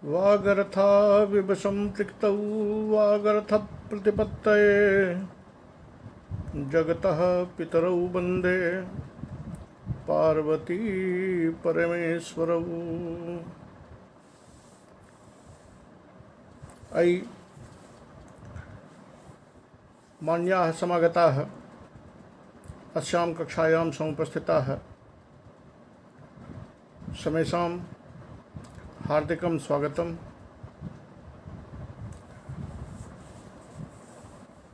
वागर्थाविव संपृक्तौ वागर्थप्रतिपत्तये जगतः पितरौ वन्दे पार्वती परमेश्वरौ। अयि मान्याः समागताः अस्यां कक्षायां समुपस्थिताः समेषां हार्दिकं स्वागतम्।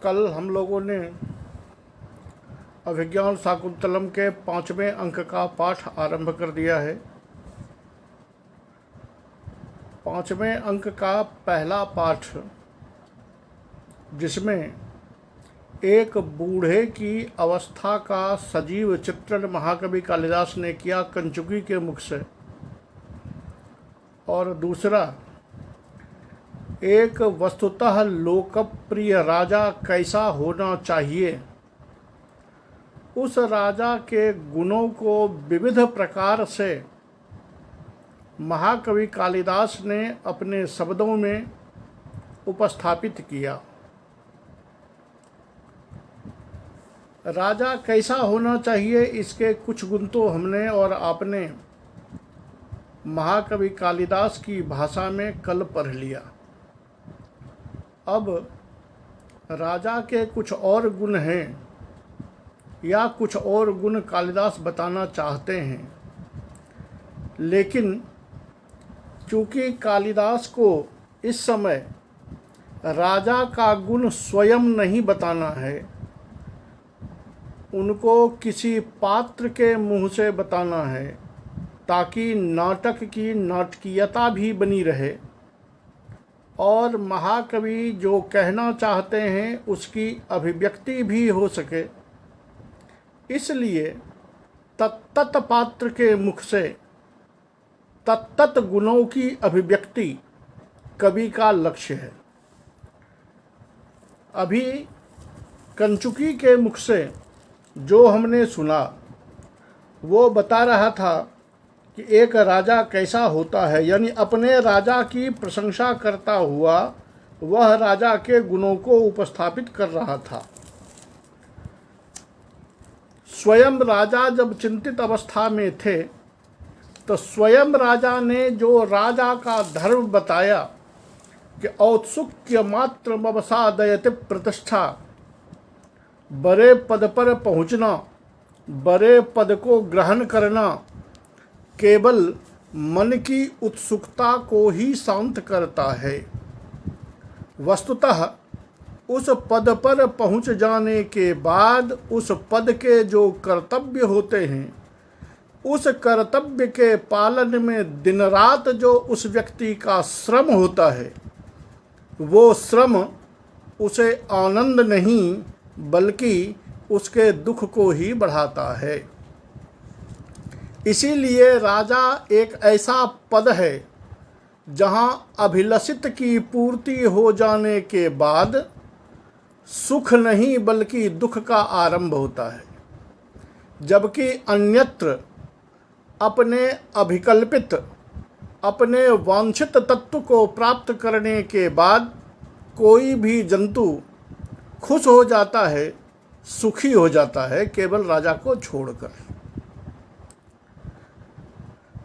कल हम लोगों ने अभिज्ञान शाकुंतलम के 5वें अंक का पाठ आरंभ कर दिया है। 5वें अंक का पहला पाठ, जिसमें एक बूढ़े की अवस्था का सजीव चित्रण महाकवि कालिदास ने किया कंचुकी के मुख से, और दूसरा एक वस्तुतः लोकप्रिय राजा कैसा होना चाहिए, उस राजा के गुणों को विविध प्रकार से महाकवि कालिदास ने अपने शब्दों में उपस्थापित किया। राजा कैसा होना चाहिए, इसके कुछ गुण तो हमने और आपने महाकवि कालिदास की भाषा में कल पढ़ लिया। अब राजा के कुछ और गुण हैं, या कुछ और गुण कालिदास बताना चाहते हैं, लेकिन चूँकि कालिदास को इस समय राजा का गुण स्वयं नहीं बताना है, उनको किसी पात्र के मुँह से बताना है, ताकि नाटक की नाटकीयता भी बनी रहे और महाकवि जो कहना चाहते हैं उसकी अभिव्यक्ति भी हो सके। इसलिए तत्त पात्र के मुख से तत्त गुणों की अभिव्यक्ति कवि का लक्ष्य है। अभी कंचुकी के मुख से जो हमने सुना वो बता रहा था कि एक राजा कैसा होता है, यानी अपने राजा की प्रशंसा करता हुआ वह राजा के गुणों को उपस्थापित कर रहा था। स्वयं राजा जब चिंतित अवस्था में थे तो स्वयं राजा ने जो राजा का धर्म बताया कि औत्सुक्य मात्र मवसादयति प्रतिष्ठा, बड़े पद पर पहुँचना, बड़े पद को ग्रहण करना केवल मन की उत्सुकता को ही शांत करता है। वस्तुतः उस पद पर पहुंच जाने के बाद उस पद के जो कर्तव्य होते हैं, उस कर्तव्य के पालन में दिन रात जो उस व्यक्ति का श्रम होता है, वो श्रम उसे आनंद नहीं बल्कि उसके दुख को ही बढ़ाता है। इसीलिए राजा एक ऐसा पद है जहाँ अभिलषित की पूर्ति हो जाने के बाद सुख नहीं बल्कि दुख का आरंभ होता है, जबकि अन्यत्र अपने अभिकल्पित, अपने वांछित तत्व को प्राप्त करने के बाद कोई भी जंतु खुश हो जाता है, सुखी हो जाता है, केवल राजा को छोड़कर।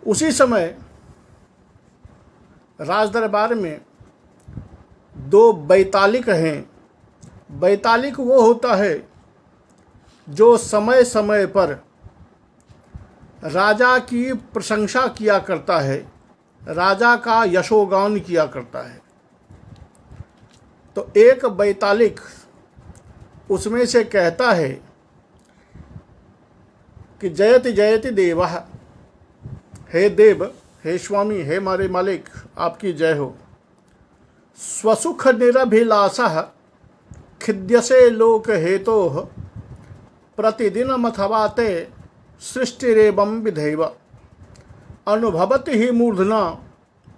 उसी समय राजदरबार में दो बैतालिक हैं। बैतालिक वो होता है जो समय समय पर राजा की प्रशंसा किया करता है, राजा का यशोगान किया करता है। तो एक बैतालिक उसमें से कहता है कि जयति जयति देवः, हे देव, हे स्वामी, हे मारे मालिक, आपकी जय हो। स्वसुख निरभिलाषः खिद्यसे लोक हेतोः प्रतिदिन मथवाते सृष्टिरेवं विधैव अनुभवति ही मूर्धना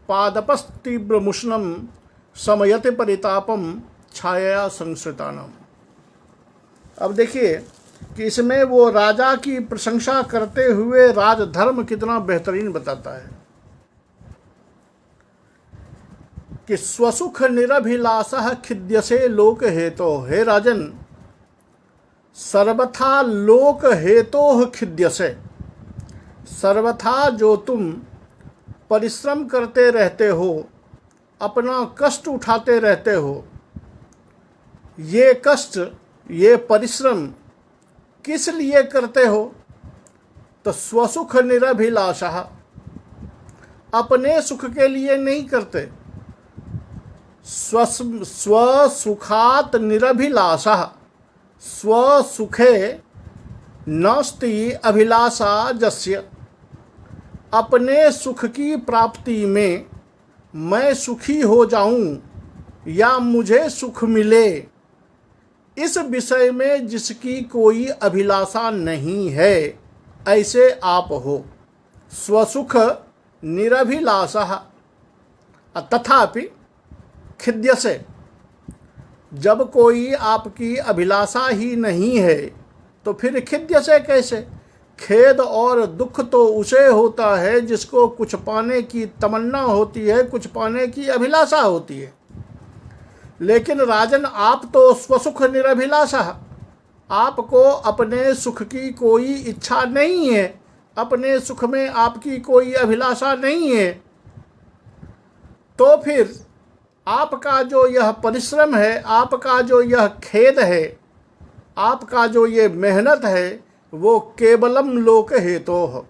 पादपस्तीव्रमुष्णं समयति परितापम छाया संसृतानम। अब देखिए कि इसमें वो राजा की प्रशंसा करते हुए राजधर्म कितना बेहतरीन बताता है। कि स्वसुख निरभिलाषः खिद्यसे लोक हेतो। हे राजन, सर्वथा लोक हेतोः खिद्यसे, सर्वथा जो तुम परिश्रम करते रहते हो, अपना कष्ट उठाते रहते हो, ये कष्ट, ये परिश्रम किस लिए करते हो? तो स्वसुख निरभिलाषः, अपने सुख के लिए नहीं करते। स्वसुखात निरभिलाषः, स्वसुखे नास्ति अभिलाषा जस्य। अपने सुख की प्राप्ति में मैं सुखी हो जाऊं या मुझे सुख मिले, इस विषय में जिसकी कोई अभिलाषा नहीं है, ऐसे आप हो। स्वसुख निरभिलाषः तथापि खिद्यसे, जब कोई आपकी अभिलाषा ही नहीं है तो फिर खिद्यसे कैसे? खेद और दुख तो उसे होता है जिसको कुछ पाने की तमन्ना होती है, कुछ पाने की अभिलाषा होती है। लेकिन राजन, आप तो स्वसुख निरभिलाषः, आपको अपने सुख की कोई इच्छा नहीं है, अपने सुख में आपकी कोई अभिलाषा नहीं है, तो फिर आपका जो यह परिश्रम है, आपका जो यह खेद है, आपका जो ये मेहनत है, वो केवलम लोक हेतोः,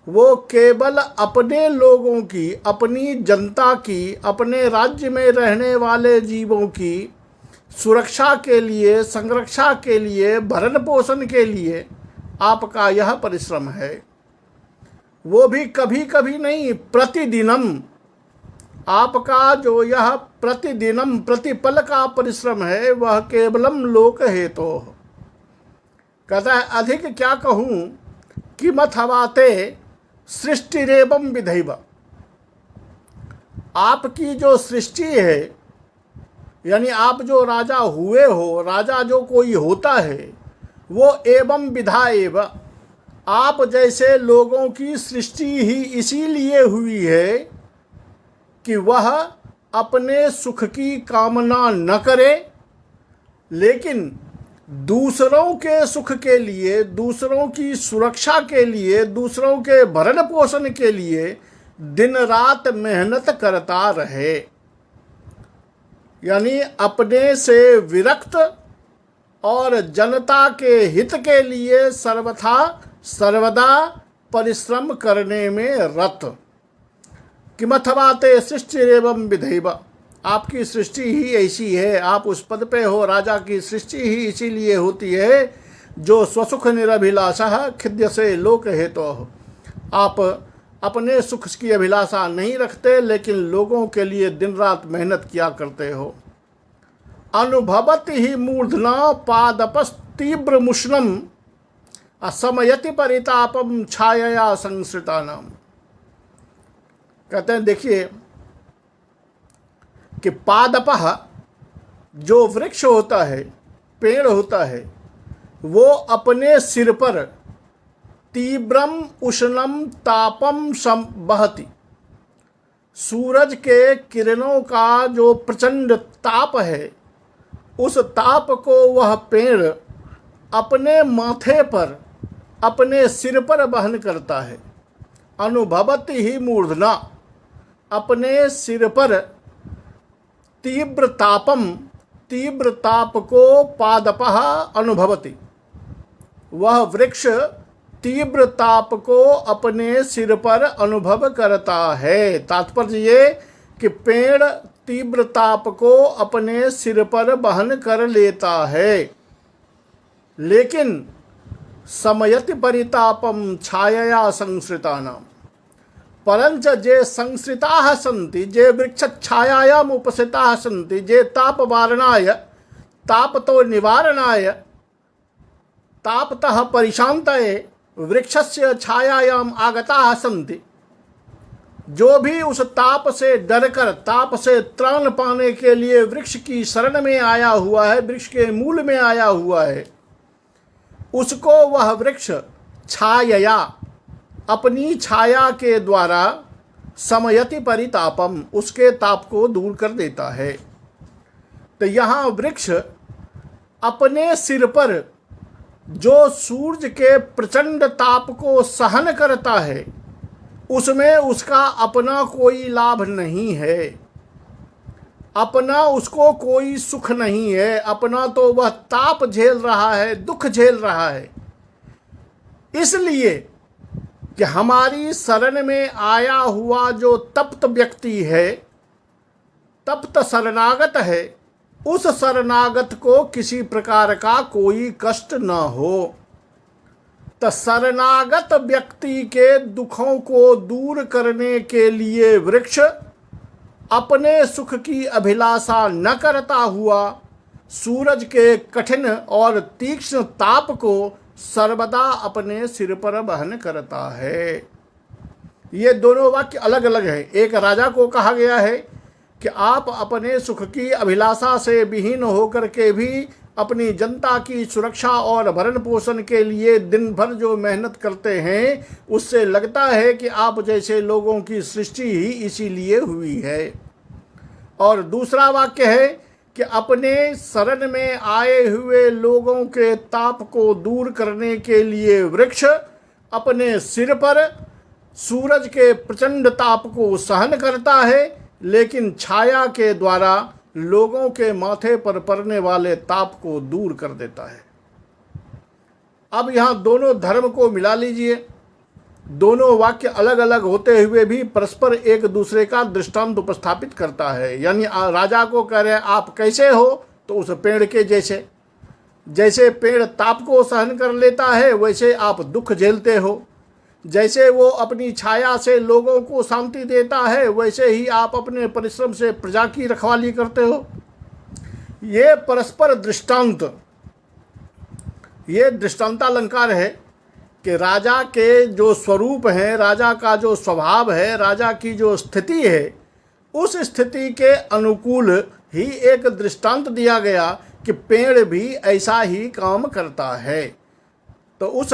वो केवल अपने लोगों की, अपनी जनता की, अपने राज्य में रहने वाले जीवों की सुरक्षा के लिए, संरक्षा के लिए, भरण पोषण के लिए आपका यह परिश्रम है। वो भी कभी कभी नहीं, प्रतिदिनम आपका जो यह प्रतिदिनम प्रतिपल का परिश्रम है, वह केवलम लोक हेतोः। कहता है, अधिक क्या कहूँ कि मत हवाते सृष्टिरेवं विधैव। आपकी जो सृष्टि है, यानी आप जो राजा हुए हो, राजा जो कोई होता है, वो एवं विधा एव, आप जैसे लोगों की सृष्टि ही इसीलिए हुई है कि वह अपने सुख की कामना न करे, लेकिन दूसरों के सुख के लिए, दूसरों की सुरक्षा के लिए, दूसरों के भरण पोषण के लिए दिन रात मेहनत करता रहे। यानी अपने से विरक्त और जनता के हित के लिए सर्वथा सर्वदा परिश्रम करने में रत। किमथवा ते सृष्टिरेवं विधैव, आपकी सृष्टि ही ऐसी है, आप उस पद पे हो, राजा की सृष्टि ही इसीलिए होती है जो स्वसुख निरभिलाषः खिद्यसे लोक हेतोः। आप अपने सुख की अभिलाषा नहीं रखते, लेकिन लोगों के लिए दिन रात मेहनत किया करते हो। अनुभवति ही मूर्धना पादपस्तीव्र मुष्णम असमयति परितापम छायया संसृतानाम। कहते हैं, देखिए कि पादपः, जो वृक्ष होता है, पेड़ होता है, वो अपने सिर पर तीव्रम उष्णम तापम बहति, सूरज के किरणों का जो प्रचंड ताप है, उस ताप को वह पेड़ अपने माथे पर, अपने सिर पर वहन करता है। अनुभवति ही मूर्धना, अपने सिर पर तीव्र तापम, तीव्र ताप को पादपः अनुभवति, वह वृक्ष तीव्र ताप को अपने सिर पर अनुभव करता है। तात्पर्य ये कि पेड़ तीव्र ताप को अपने सिर पर वहन कर लेता है, लेकिन समयति परितापम छायया संसृतानाम, परंच जे संसृताः सन्ति, जे वृक्ष छायायाम उपस्थिताः सन्ति, जे ताप वारणाय, तापतो निवारणाय, तापतः परिशान्तये वृक्षस्य छायायाम आगताः सन्ति, जो भी उस ताप से डरकर, ताप से त्राण पाने के लिए वृक्ष की शरण में आया हुआ है, वृक्ष के मूल में आया हुआ है, उसको वह वृक्ष छायया, अपनी छाया के द्वारा समयति परितापम, उसके ताप को दूर कर देता है। तो यहाँ वृक्ष अपने सिर पर जो सूरज के प्रचंड ताप को सहन करता है, उसमें उसका अपना कोई लाभ नहीं है, अपना उसको कोई सुख नहीं है, अपना तो वह ताप झेल रहा है, दुख झेल रहा है। इसलिए कि हमारी शरण में आया हुआ जो तप्त व्यक्ति है, तप्त शरणागत है, उस शरणागत को किसी प्रकार का कोई कष्ट न हो। तो शरणागत व्यक्ति के दुखों को दूर करने के लिए वृक्ष अपने सुख की अभिलाषा न करता हुआ सूरज के कठिन और तीक्ष्ण ताप को सर्वदा अपने सिर पर वहन करता है। ये दोनों वाक्य अलग अलग है। एक राजा को कहा गया है कि आप अपने सुख की अभिलाषा से विहीन होकर के भी अपनी जनता की सुरक्षा और भरण पोषण के लिए दिन भर जो मेहनत करते हैं, उससे लगता है कि आप जैसे लोगों की सृष्टि ही इसीलिए हुई है। और दूसरा वाक्य है कि अपने शरण में आए हुए लोगों के ताप को दूर करने के लिए वृक्ष अपने सिर पर सूरज के प्रचंड ताप को सहन करता है, लेकिन छाया के द्वारा लोगों के माथे पर पड़ने वाले ताप को दूर कर देता है। अब यहाँ दोनों धर्म को मिला लीजिए। दोनों वाक्य अलग अलग होते हुए भी परस्पर एक दूसरे का दृष्टांत उपस्थापित करता है। यानी राजा को कह रहे हैं आप कैसे हो, तो उस पेड़ के जैसे, जैसे पेड़ ताप को सहन कर लेता है वैसे आप दुख झेलते हो, जैसे वो अपनी छाया से लोगों को शांति देता है वैसे ही आप अपने परिश्रम से प्रजा की रखवाली करते हो। ये परस्पर दृष्टांत, ये दृष्टांतालंकार है कि राजा के जो स्वरूप हैं, राजा का जो स्वभाव है, राजा की जो स्थिति है, उस स्थिति के अनुकूल ही एक दृष्टांत दिया गया कि पेड़ भी ऐसा ही काम करता है। तो उस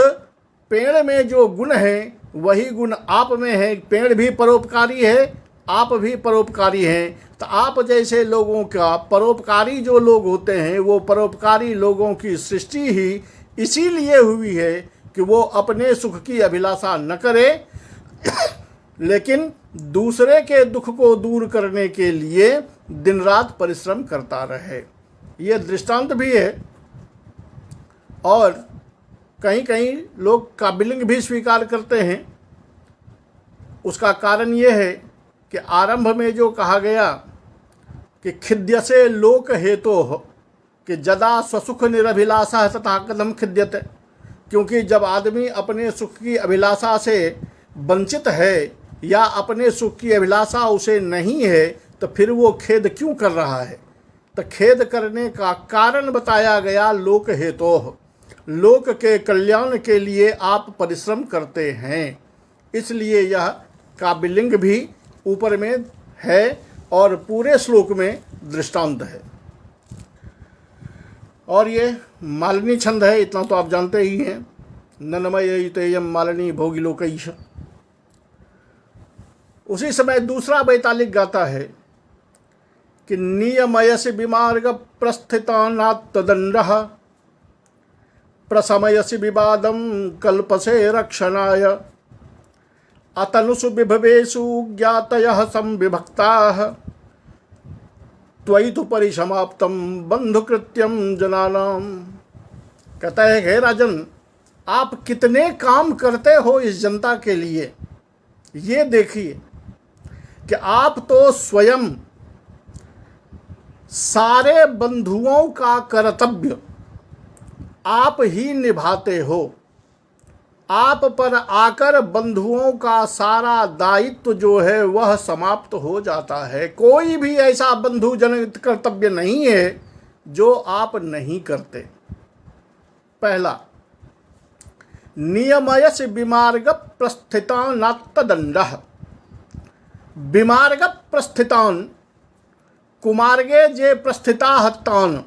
पेड़ में जो गुण है वही गुण आप में है। पेड़ भी परोपकारी है, आप भी परोपकारी हैं। तो आप जैसे लोगों का, परोपकारी जो लोग होते हैं, वो परोपकारी लोगों की सृष्टि ही इसीलिए हुई है कि वो अपने सुख की अभिलाषा न करे, लेकिन दूसरे के दुख को दूर करने के लिए दिन रात परिश्रम करता रहे। ये दृष्टांत भी है। और कहीं कहीं लोग काबिलिंग भी स्वीकार करते हैं। उसका कारण ये है कि आरंभ में जो कहा गया कि खिद्यसे लोक हेतु कि जदा स्वसुख निरभिलाषा तथा कदम खिद्यते, क्योंकि जब आदमी अपने सुख की अभिलाषा से वंचित है या अपने सुख की अभिलाषा उसे नहीं है, तो फिर वो खेद क्यों कर रहा है। तो खेद करने का कारण बताया गया लोक हेतु, लोक के कल्याण के लिए आप परिश्रम करते हैं, इसलिए यह काबिलिंग भी ऊपर में है और पूरे श्लोक में दृष्टांत है। और ये मालिनी छंद है, इतना तो आप जानते ही हैं। ननमयितेयम मालिनी भोगिलोकैष। उसी समय दूसरा वैतालिक गाता है कि नियमयसि विमार्ग प्रस्थितानात्तदंडः प्रशमयसि विवादं कल्पसे रक्षणाय अतनुषु विभवेषु ज्ञातयः संविभक्ताः त्वयि तु परिसमाप्तं बंधुकृत्यं जनानां। कहता है हे राजन, आप कितने काम करते हो इस जनता के लिए। ये देखिए कि आप तो स्वयं सारे बंधुओं का कर्तव्य आप ही निभाते हो। आप पर आकर बंधुओं का सारा दायित्व जो है वह समाप्त हो जाता है। कोई भी ऐसा बंधु जनित कर्तव्य नहीं है जो आप नहीं करते। पहला, नियमयस विमार्ग प्रस्थितानात्तदंडः। विमार्ग प्रस्थितान, कुमार्गे जे प्रस्थिता तान,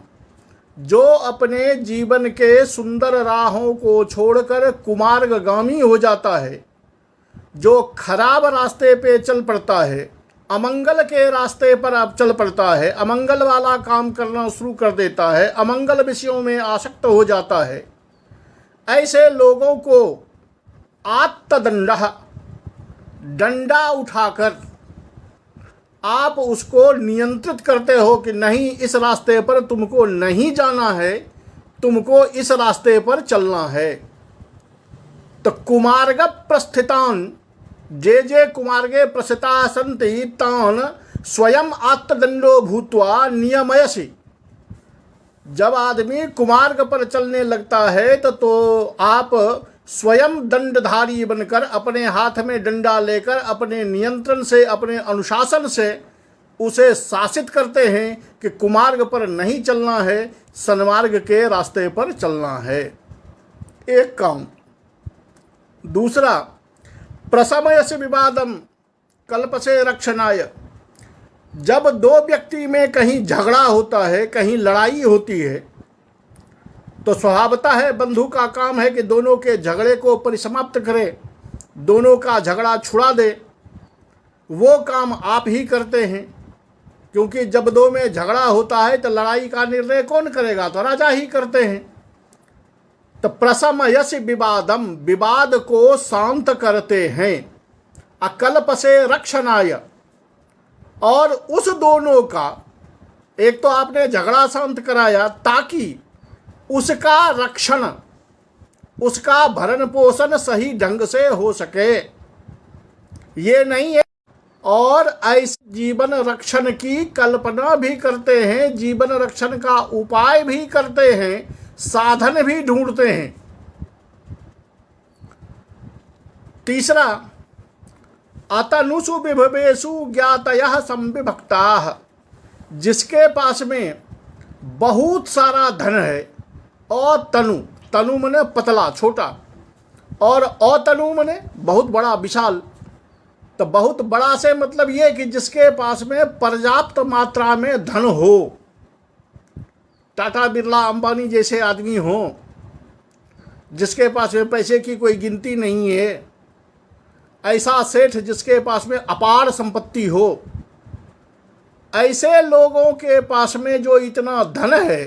जो अपने जीवन के सुंदर राहों को छोड़कर कुमार्गगामी हो जाता है, जो खराब रास्ते पे चल पड़ता है, अमंगल के रास्ते पर अब चल पड़ता है, अमंगल वाला काम करना शुरू कर देता है, अमंगल विषयों में आसक्त हो जाता है, ऐसे लोगों को आत्तदंड, डंडा उठाकर आप उसको नियंत्रित करते हो कि नहीं, इस रास्ते पर तुमको नहीं जाना है, तुमको इस रास्ते पर चलना है। तो कुमार्ग प्रस्थितान जे जे कुमार्गे प्रस्थिता सन्ति तान स्वयं आत्मदंडो भूत्वा नियमयसि। जब आदमी कुमार्ग पर चलने लगता है तो आप स्वयं दंडधारी बनकर अपने हाथ में डंडा लेकर अपने नियंत्रण से, अपने अनुशासन से उसे शासित करते हैं कि कुमार्ग पर नहीं चलना है, सन्मार्ग के रास्ते पर चलना है। एक काम। दूसरा, प्रशमयस्य विवादम कल्पसे रक्षणाय। जब दो व्यक्ति में कहीं झगड़ा होता है, कहीं लड़ाई होती है, तो स्वभावतः है बंधु का काम है कि दोनों के झगड़े को परिसमाप्त करे, दोनों का झगड़ा छुड़ा दे। वो काम आप ही करते हैं, क्योंकि जब दो में झगड़ा होता है तो लड़ाई का निर्णय कौन करेगा, तो राजा ही करते हैं। तो प्रशमयस विवादम, विवाद को शांत करते हैं, अकल्प से रक्षणाय। और उस दोनों का, एक तो आपने झगड़ा शांत कराया ताकि उसका रक्षण, उसका भरण पोषण सही ढंग से हो सके, ये नहीं है। और ऐसे जीवन रक्षण की कल्पना भी करते हैं, जीवन रक्षण का उपाय भी करते हैं, साधन भी ढूंढते हैं। तीसरा, अतनुषु विभवेषु ज्ञातयः संविभक्ताः। जिसके पास में बहुत सारा धन है, और तनु, तनु मने पतला छोटा, और अतनु मने बहुत बड़ा विशाल। तो बहुत बड़ा से मतलब ये कि जिसके पास में पर्याप्त मात्रा में धन हो, टाटा बिरला अंबानी जैसे आदमी हो, जिसके पास में पैसे की कोई गिनती नहीं है, ऐसा सेठ जिसके पास में अपार संपत्ति हो, ऐसे लोगों के पास में जो इतना धन है,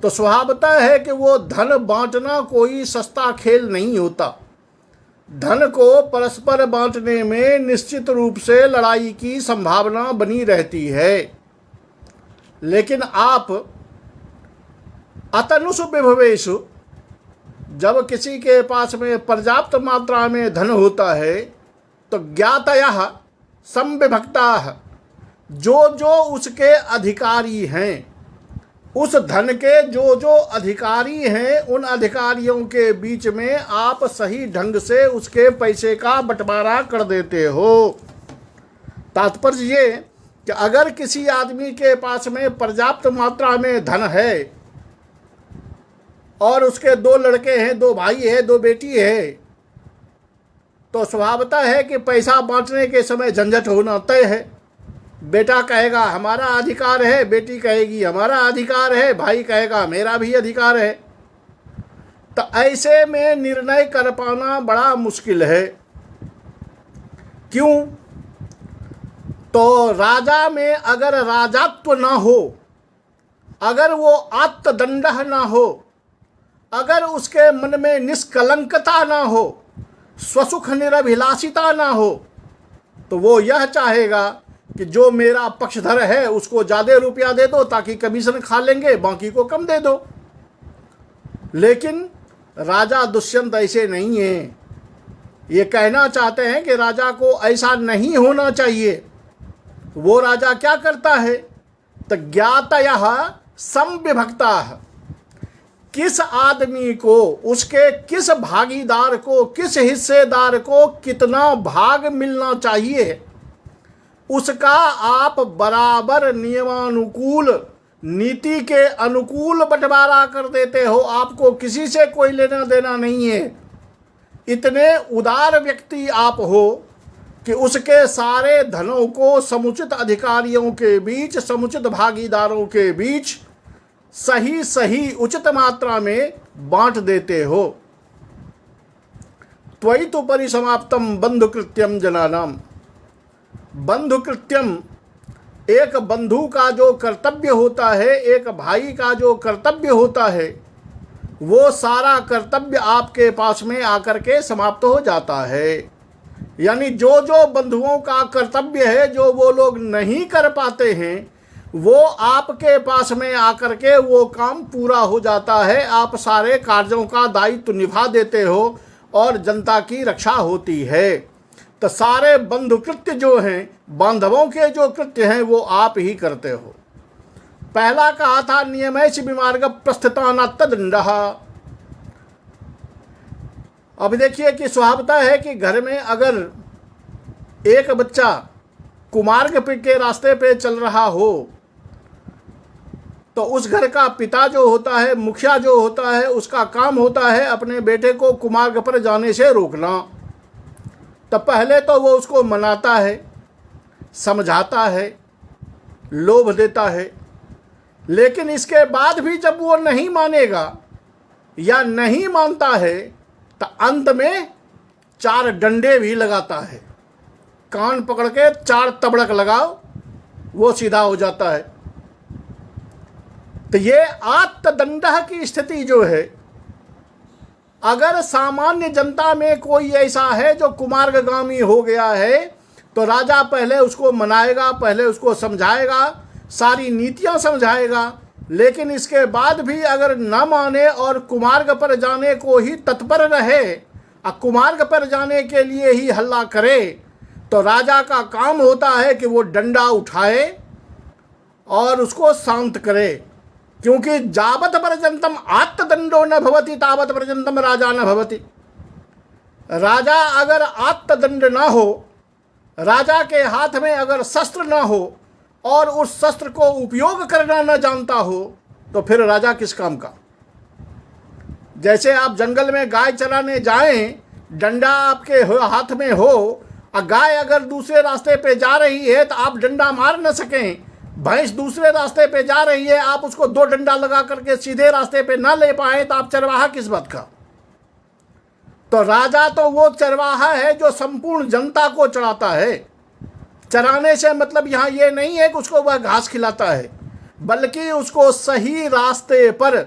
तो स्वभावतः है कि वो धन बांटना कोई सस्ता खेल नहीं होता। धन को परस्पर बांटने में निश्चित रूप से लड़ाई की संभावना बनी रहती है। लेकिन आप अतनुषु विभवेषु, जब किसी के पास में पर्याप्त मात्रा में धन होता है, तो ज्ञातयः संविभक्ताः, जो जो उसके अधिकारी हैं, उस धन के जो जो अधिकारी हैं, उन अधिकारियों के बीच में आप सही ढंग से उसके पैसे का बंटवारा कर देते हो। तात्पर्य ये कि अगर किसी आदमी के पास में पर्याप्त मात्रा में धन है और उसके दो लड़के हैं, दो भाई है, दो बेटी है, तो स्वभावतः है कि पैसा बांटने के समय झंझट होना तय है। बेटा कहेगा हमारा अधिकार है, बेटी कहेगी हमारा अधिकार है, भाई कहेगा मेरा भी अधिकार है। तो ऐसे में निर्णय कर पाना बड़ा मुश्किल है। क्यों? तो राजा में अगर राजत्व ना हो, अगर वो आत्मदंड ना हो, अगर उसके मन में निष्कलंकता ना हो, स्वसुख निरभिलाषिता ना हो, तो वो यह चाहेगा कि जो मेरा पक्षधर है उसको ज़्यादा रुपया दे दो ताकि कमीशन खा लेंगे, बाकी को कम दे दो। लेकिन राजा दुष्यंत ऐसे नहीं है। ये कहना चाहते हैं कि राजा को ऐसा नहीं होना चाहिए। वो राजा क्या करता है? तो ज्ञातयः संविभक्ताः, किस आदमी को, उसके किस भागीदार को, किस हिस्सेदार को कितना भाग मिलना चाहिए, उसका आप बराबर नियमानुकूल, नीति के अनुकूल बंटवारा कर देते हो। आपको किसी से कोई लेना देना नहीं है। इतने उदार व्यक्ति आप हो कि उसके सारे धनों को समुचित अधिकारियों के बीच, समुचित भागीदारों के बीच सही सही उचित मात्रा में बांट देते हो। त्वयि तो परिसमाप्तम बंधुकृत्यम जनानाम। बंधुकृत्यम, एक बंधु का जो कर्तव्य होता है, एक भाई का जो कर्तव्य होता है, वो सारा कर्तव्य आपके पास में आकर के समाप्त हो जाता है। यानी जो जो बंधुओं का कर्तव्य है, जो वो लोग नहीं कर पाते हैं, वो आपके पास में आकर के वो काम पूरा हो जाता है। आप सारे कार्यों का दायित्व निभा देते हो और जनता की रक्षा होती है। तो सारे बंधु कृत्य जो हैं, बांधवों के जो कृत्य हैं, वो आप ही करते हो। पहला कहा था नियमैष विमार्ग प्रस्थितानात्तदंडः। अब देखिए कि स्वभावतः है कि घर में अगर एक बच्चा कुमार्ग के रास्ते पे चल रहा हो तो उस घर का पिता जो होता है, मुखिया जो होता है, उसका काम होता है अपने बेटे को कुमार्ग पर जाने से रोकना। तब पहले तो वो उसको मनाता है, समझाता है, लोभ देता है, लेकिन इसके बाद भी जब वो नहीं मानेगा या नहीं मानता है तो अंत में 4 डंडे भी लगाता है। कान पकड़ के 4 तबड़क लगाओ, वो सीधा हो जाता है। तो ये आत्तदंडः की स्थिति जो है, अगर सामान्य जनता में कोई ऐसा है जो कुमार्गगामी हो गया है तो राजा पहले उसको मनाएगा, पहले उसको समझाएगा, सारी नीतियां समझाएगा, लेकिन इसके बाद भी अगर न माने और कुमार्ग पर जाने को ही तत्पर रहे और कुमार्ग पर जाने के लिए ही हल्ला करे, तो राजा का काम होता है कि वो डंडा उठाए और उसको शांत करे। क्योंकि जावत पर्यंतम आत्तदंडो न भवति तावत पर्यंतम राजा न भवति। राजा अगर आत्तदंड ना हो, राजा के हाथ में अगर शस्त्र ना हो और उस शस्त्र को उपयोग करना न जानता हो, तो फिर राजा किस काम का। जैसे आप जंगल में गाय चराने जाएं, डंडा आपके हाथ में हो और गाय अगर दूसरे रास्ते पे जा रही है तो आप डंडा मार न सकें, भैंस दूसरे रास्ते पे जा रही है, आप उसको 2 डंडा लगा करके सीधे रास्ते पे ना ले पाए, तो आप चरवाहा किस बात का। तो राजा तो वो चरवाहा है जो संपूर्ण जनता को चराता है। चराने से मतलब यहाँ ये नहीं है कि उसको वह घास खिलाता है, बल्कि उसको सही रास्ते पर,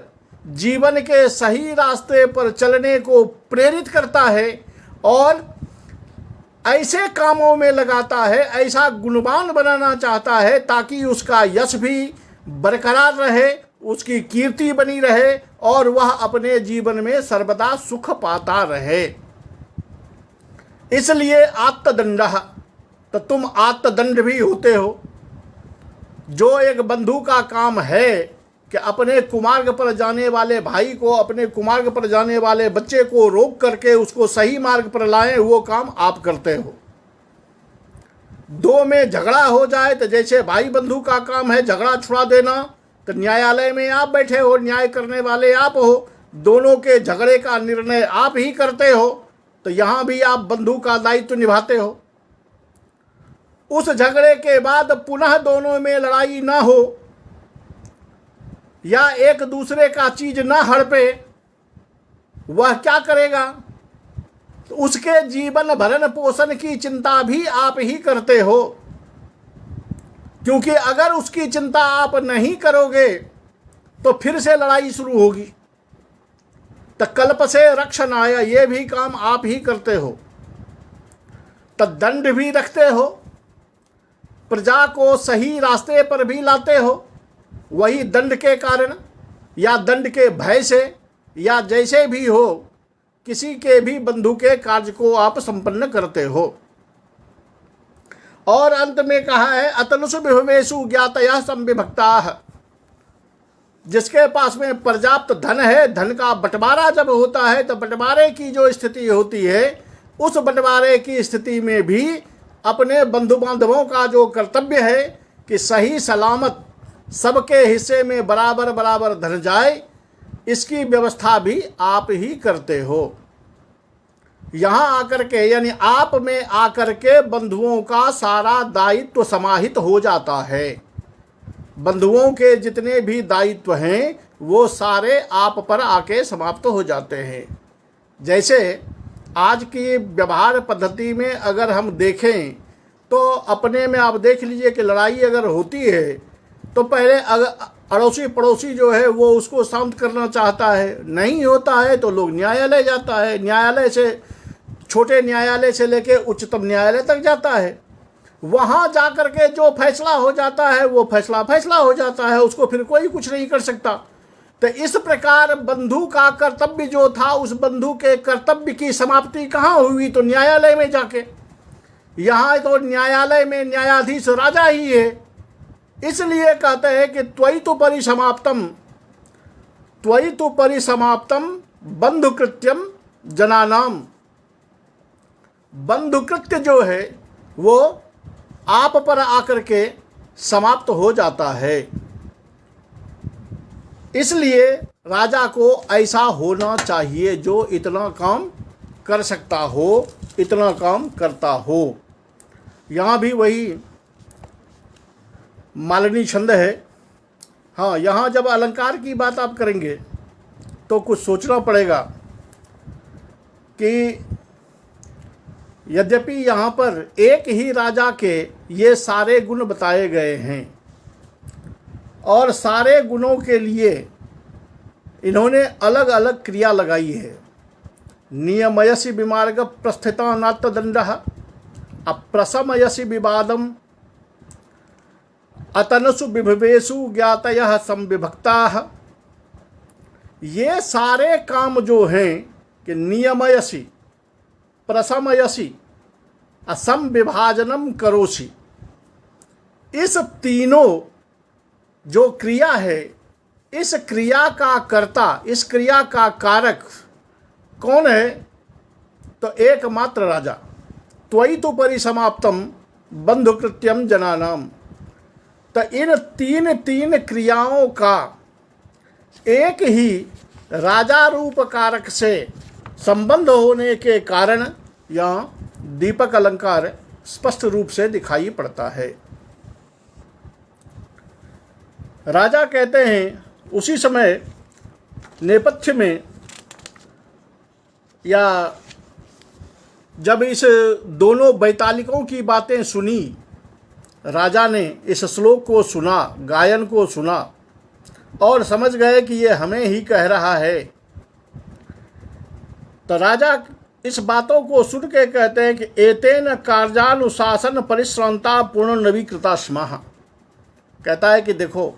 जीवन के सही रास्ते पर चलने को प्रेरित करता है और ऐसे कामों में लगाता है, ऐसा गुणवान बनाना चाहता है ताकि उसका यश भी बरकरार रहे, उसकी कीर्ति बनी रहे और वह अपने जीवन में सर्वदा सुख पाता रहे। इसलिए आत्तदंडः, तो तुम आत्तदंड भी होते हो। जो एक बंधु का काम है कि अपने कुमार्ग पर जाने वाले भाई को, अपने कुमार्ग पर जाने वाले बच्चे को रोक करके उसको सही मार्ग पर लाएं, वो काम आप करते हो। 2 में झगड़ा हो जाए तो जैसे भाई बंधु का काम है झगड़ा छुड़ा देना, तो न्यायालय में आप बैठे हो, न्याय करने वाले आप हो, दोनों के झगड़े का निर्णय आप ही करते हो, तो यहाँ भी आप बंधु का दायित्व निभाते हो। उस झगड़े के बाद पुनः दोनों में लड़ाई ना हो या एक दूसरे का चीज ना हड़पे, वह क्या करेगा। तो उसके जीवन भरण पोषण की चिंता भी आप ही करते हो, क्योंकि अगर उसकी चिंता आप नहीं करोगे तो फिर से लड़ाई शुरू होगी। तो कल्प से रक्षणाय, ये भी काम आप ही करते हो। तो दंड भी रखते हो, प्रजा को सही रास्ते पर भी लाते हो, वही दंड के कारण या दंड के भय से या जैसे भी हो, किसी के भी बंधु के कार्य को आप संपन्न करते हो। और अंत में कहा है अतनुषु विभवेषु ज्ञातयः संविभक्ताः। जिसके पास में पर्याप्त धन है, धन का बंटवारा जब होता है तो बंटवारे की जो स्थिति होती है, उस बंटवारे की स्थिति में भी अपने बंधु बांधवों का जो कर्तव्य है कि सही सलामत सबके हिस्से में बराबर बराबर धन जाए, इसकी व्यवस्था भी आप ही करते हो। यहाँ आकर के, यानी आप में आकर के बंधुओं का सारा दायित्व समाहित हो जाता है। बंधुओं के जितने भी दायित्व हैं वो सारे आप पर आके समाप्त हो जाते हैं। जैसे आज की व्यवहार पद्धति में अगर हम देखें तो अपने में आप देख लीजिए कि लड़ाई अगर होती है तो पहले अड़ोसी पड़ोसी जो है वो उसको शांत करना चाहता है, नहीं होता है तो लोग न्यायालय जाता है, न्यायालय से छोटे न्यायालय से लेके उच्चतम न्यायालय तक जाता है। वहाँ जा कर के जो फैसला हो जाता है वो फैसला हो जाता है, उसको फिर कोई कुछ नहीं कर सकता। तो इस प्रकार बंधु का कर्तव्य जो था, उस बंधु के कर्तव्य की समाप्ति कहाँ हुई? तो न्यायालय में जाके। यहाँ तो न्यायालय में न्यायाधीश राजा ही है, इसलिए कहते हैं कि त्वयि तो परिसमाप्तम बंधुकृत्यम जनानाम। बंधुकृत्य जो है वो आप पर आकर के समाप्त हो जाता है। इसलिए राजा को ऐसा होना चाहिए जो इतना काम कर सकता हो, इतना काम करता हो। यहाँ भी वही मालिनी छंद है। हाँ, यहाँ जब अलंकार की बात आप करेंगे तो कुछ सोचना पड़ेगा कि यद्यपि यहाँ पर एक ही राजा के ये सारे गुण बताए गए हैं और सारे गुणों के लिए इन्होंने अलग अलग क्रिया लगाई है। नियमयसि विमार्ग प्रस्थिता नाट्यदंडः अप्रशमयसि विवादम अतनुसु विभवेषु ज्ञातयः संविभक्ताः। ये सारे काम जो हैं कि नियमयसि, प्रशमयसि, असंविभाजनम करोसि, इस तीनों जो क्रिया है, इस क्रिया का कर्ता, इस क्रिया का कारक कौन है? तो एकमात्र राजा। त्वयि तो परिसमाप्तम बंधुकृत्यम जनानाम। तो इन तीन क्रियाओं का एक ही राजा रूप कारक से संबंध होने के कारण यहाँ दीपक अलंकार स्पष्ट रूप से दिखाई पड़ता है। राजा कहते हैं उसी समय नेपथ्य में, या जब इस दोनों वैतालिकों की बातें सुनी, राजा ने इस श्लोक को सुना, गायन को सुना और समझ गए कि ये हमें ही कह रहा है, तो राजा इस बातों को सुन के कहते हैं कि एतेन कार्यानुशासन परिश्रांता पूर्ण नवीकृता स्मः। कहता है कि देखो,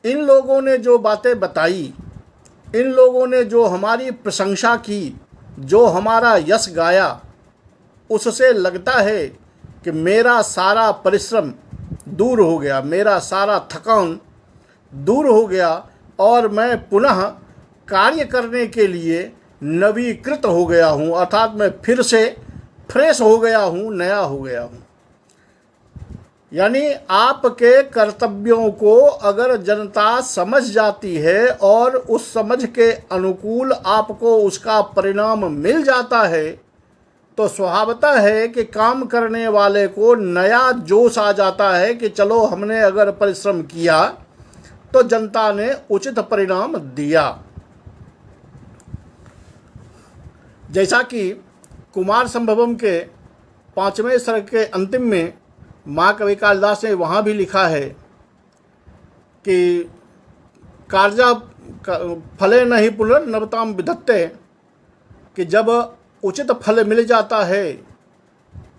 इन लोगों ने जो बातें बताई, इन लोगों ने जो हमारी प्रशंसा की, जो हमारा यश गाया, उससे लगता है कि मेरा सारा परिश्रम दूर हो गया, मेरा सारा थकान दूर हो गया और मैं पुनः कार्य करने के लिए नवीकृत हो गया हूँ, अर्थात मैं फिर से फ्रेश हो गया हूँ, नया हो गया हूँ। यानी आपके कर्तव्यों को अगर जनता समझ जाती है और उस समझ के अनुकूल आपको उसका परिणाम मिल जाता है, तो स्वभावतः है कि काम करने वाले को नया जोश आ जाता है कि चलो, हमने अगर परिश्रम किया तो जनता ने उचित परिणाम दिया। जैसा कि कुमार संभवम के 5वें सर्ग के अंतिम में महाकवि कालिदास ने वहाँ भी लिखा है कि कार्या फले नहीं पुनर्नवताम विधत्ते, कि जब उचित फल मिल जाता है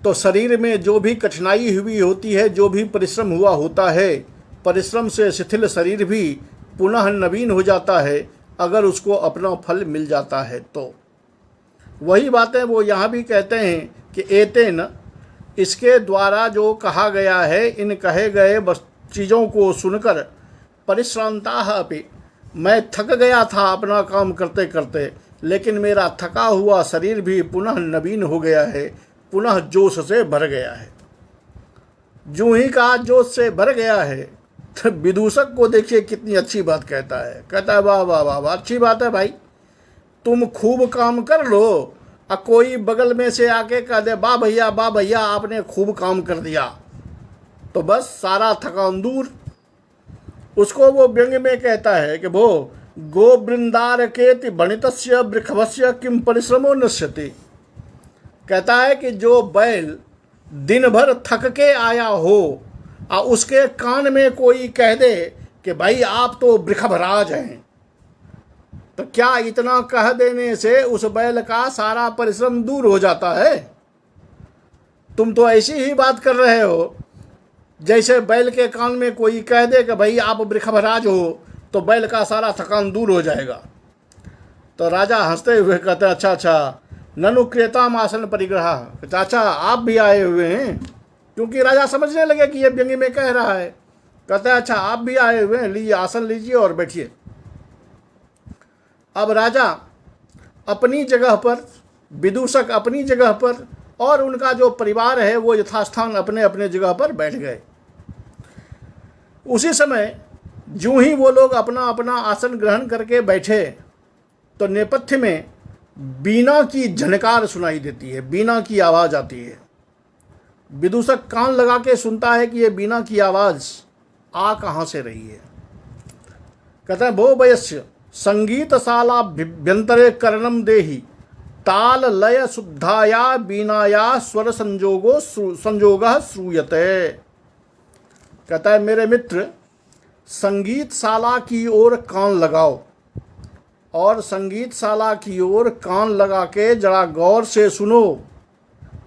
तो शरीर में जो भी कठिनाई हुई होती है, जो भी परिश्रम हुआ होता है, परिश्रम से शिथिल शरीर भी पुनः नवीन हो जाता है अगर उसको अपना फल मिल जाता है। तो वही बातें वो यहाँ भी कहते हैं कि एतेन, इसके द्वारा जो कहा गया है, इन कहे गए चीज़ों को सुनकर परिश्रांताः अपि, मैं थक गया था अपना काम करते करते, लेकिन मेरा थका हुआ शरीर भी पुनः नवीन हो गया है, पुनः जोश से भर गया है। जूं ही का जोश से भर गया है, तो विदूषक को देखिए कितनी अच्छी बात कहता है। कहता है वाह वाह वाह वाह, अच्छी बात है भाई, तुम खूब काम कर लो, और कोई बगल में से आके कह दे वाह भैया आपने खूब काम कर दिया, तो बस सारा थकान दूर। उसको वो व्यंग में कहता है कि वो गोवृंदारकेति बणितस्य वृषभस्य किम परिश्रमो नश्यति। कहता है कि जो बैल दिन भर थक के आया हो और उसके कान में कोई कह दे कि भाई आप तो वृषभराज हैं, तो क्या इतना कह देने से उस बैल का सारा परिश्रम दूर हो जाता है? तुम तो ऐसी ही बात कर रहे हो जैसे बैल के कान में कोई कह दे कि भाई आप वृषभराज हो तो बैल का सारा थकान दूर हो जाएगा। तो राजा हंसते हुए कहते हैं अच्छा अच्छा, ननु क्रेताम आसन परिग्रह। चाचा आप भी आए हुए हैं, क्योंकि राजा समझने लगे कि ये व्यंग्य में कह रहा है। कहते हैं अच्छा आप भी आए हुए हैं, लीजिए आसन लीजिए और बैठिए। अब राजा अपनी जगह पर, विदूषक अपनी जगह पर और उनका जो परिवार है वो यथास्थान अपने अपने जगह पर बैठ गए। उसी समय जो ही वो लोग अपना अपना आसन ग्रहण करके बैठे तो नेपथ्य में बीना की झनकार सुनाई देती है, बीना की आवाज़ आती है। विदूषक कान लगा के सुनता है कि ये बीना की आवाज़ आ कहाँ से रही है। कहते हैं भो वयस्य संगीतशाला भ्यंतरे कर्णम देहि ताल लय शुद्धाया बीनाया स्वर संजोगः श्रूयते। कहता है मेरे मित्र संगीतशाला की ओर कान लगाओ और संगीतशाला की ओर कान लगा के जरा गौर से सुनो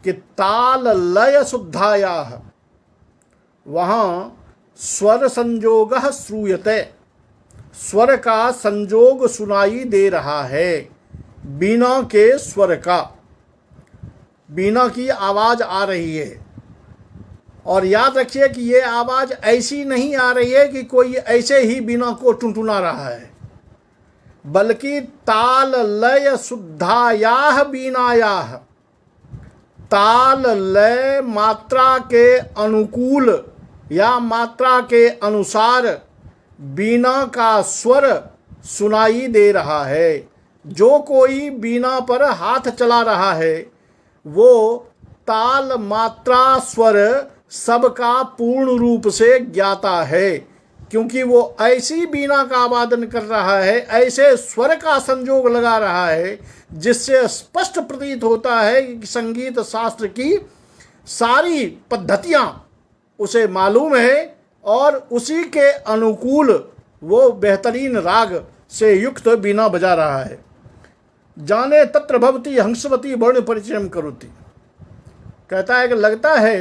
कि ताल लय शुद्धाया, वहाँ स्वर संजोगः श्रूयते, स्वर का संजोग सुनाई दे रहा है, बीना के स्वर का, बीना की आवाज़ आ रही है। और याद रखिए कि ये आवाज़ ऐसी नहीं आ रही है कि कोई ऐसे ही बीना को टुनटुना रहा है, बल्कि ताल लय शुद्धायाह बीनायाह, ताल लय मात्रा के अनुकूल या मात्रा के अनुसार बीना का स्वर सुनाई दे रहा है। जो कोई बीना पर हाथ चला रहा है वो ताल मात्रा स्वर सबका पूर्ण रूप से ज्ञाता है, क्योंकि वो ऐसी बीना का वादन कर रहा है, ऐसे स्वर का संजोग लगा रहा है जिससे स्पष्ट प्रतीत होता है कि संगीत शास्त्र की सारी पद्धतियाँ उसे मालूम है और उसी के अनुकूल वो बेहतरीन राग से युक्त बीना बजा रहा है। जाने तत्र भवती हंसवती वर्ण परिचयम करोति। कहता है कि लगता है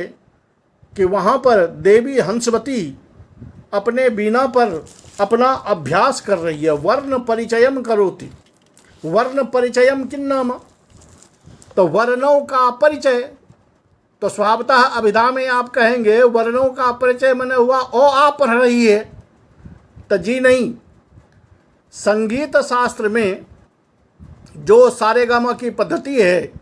कि वहाँ पर देवी हंसवती अपने बीना पर अपना अभ्यास कर रही है। वर्ण परिचयम करोति, वर्ण परिचयम किन नाम, तो वर्णों का परिचय। तो स्वभावतः अभिधा में आप कहेंगे वर्णों का परिचय माने हुआ ओ आप पढ़ रही है, तो जी नहीं। संगीत शास्त्र में जो सारेगामा की पद्धति है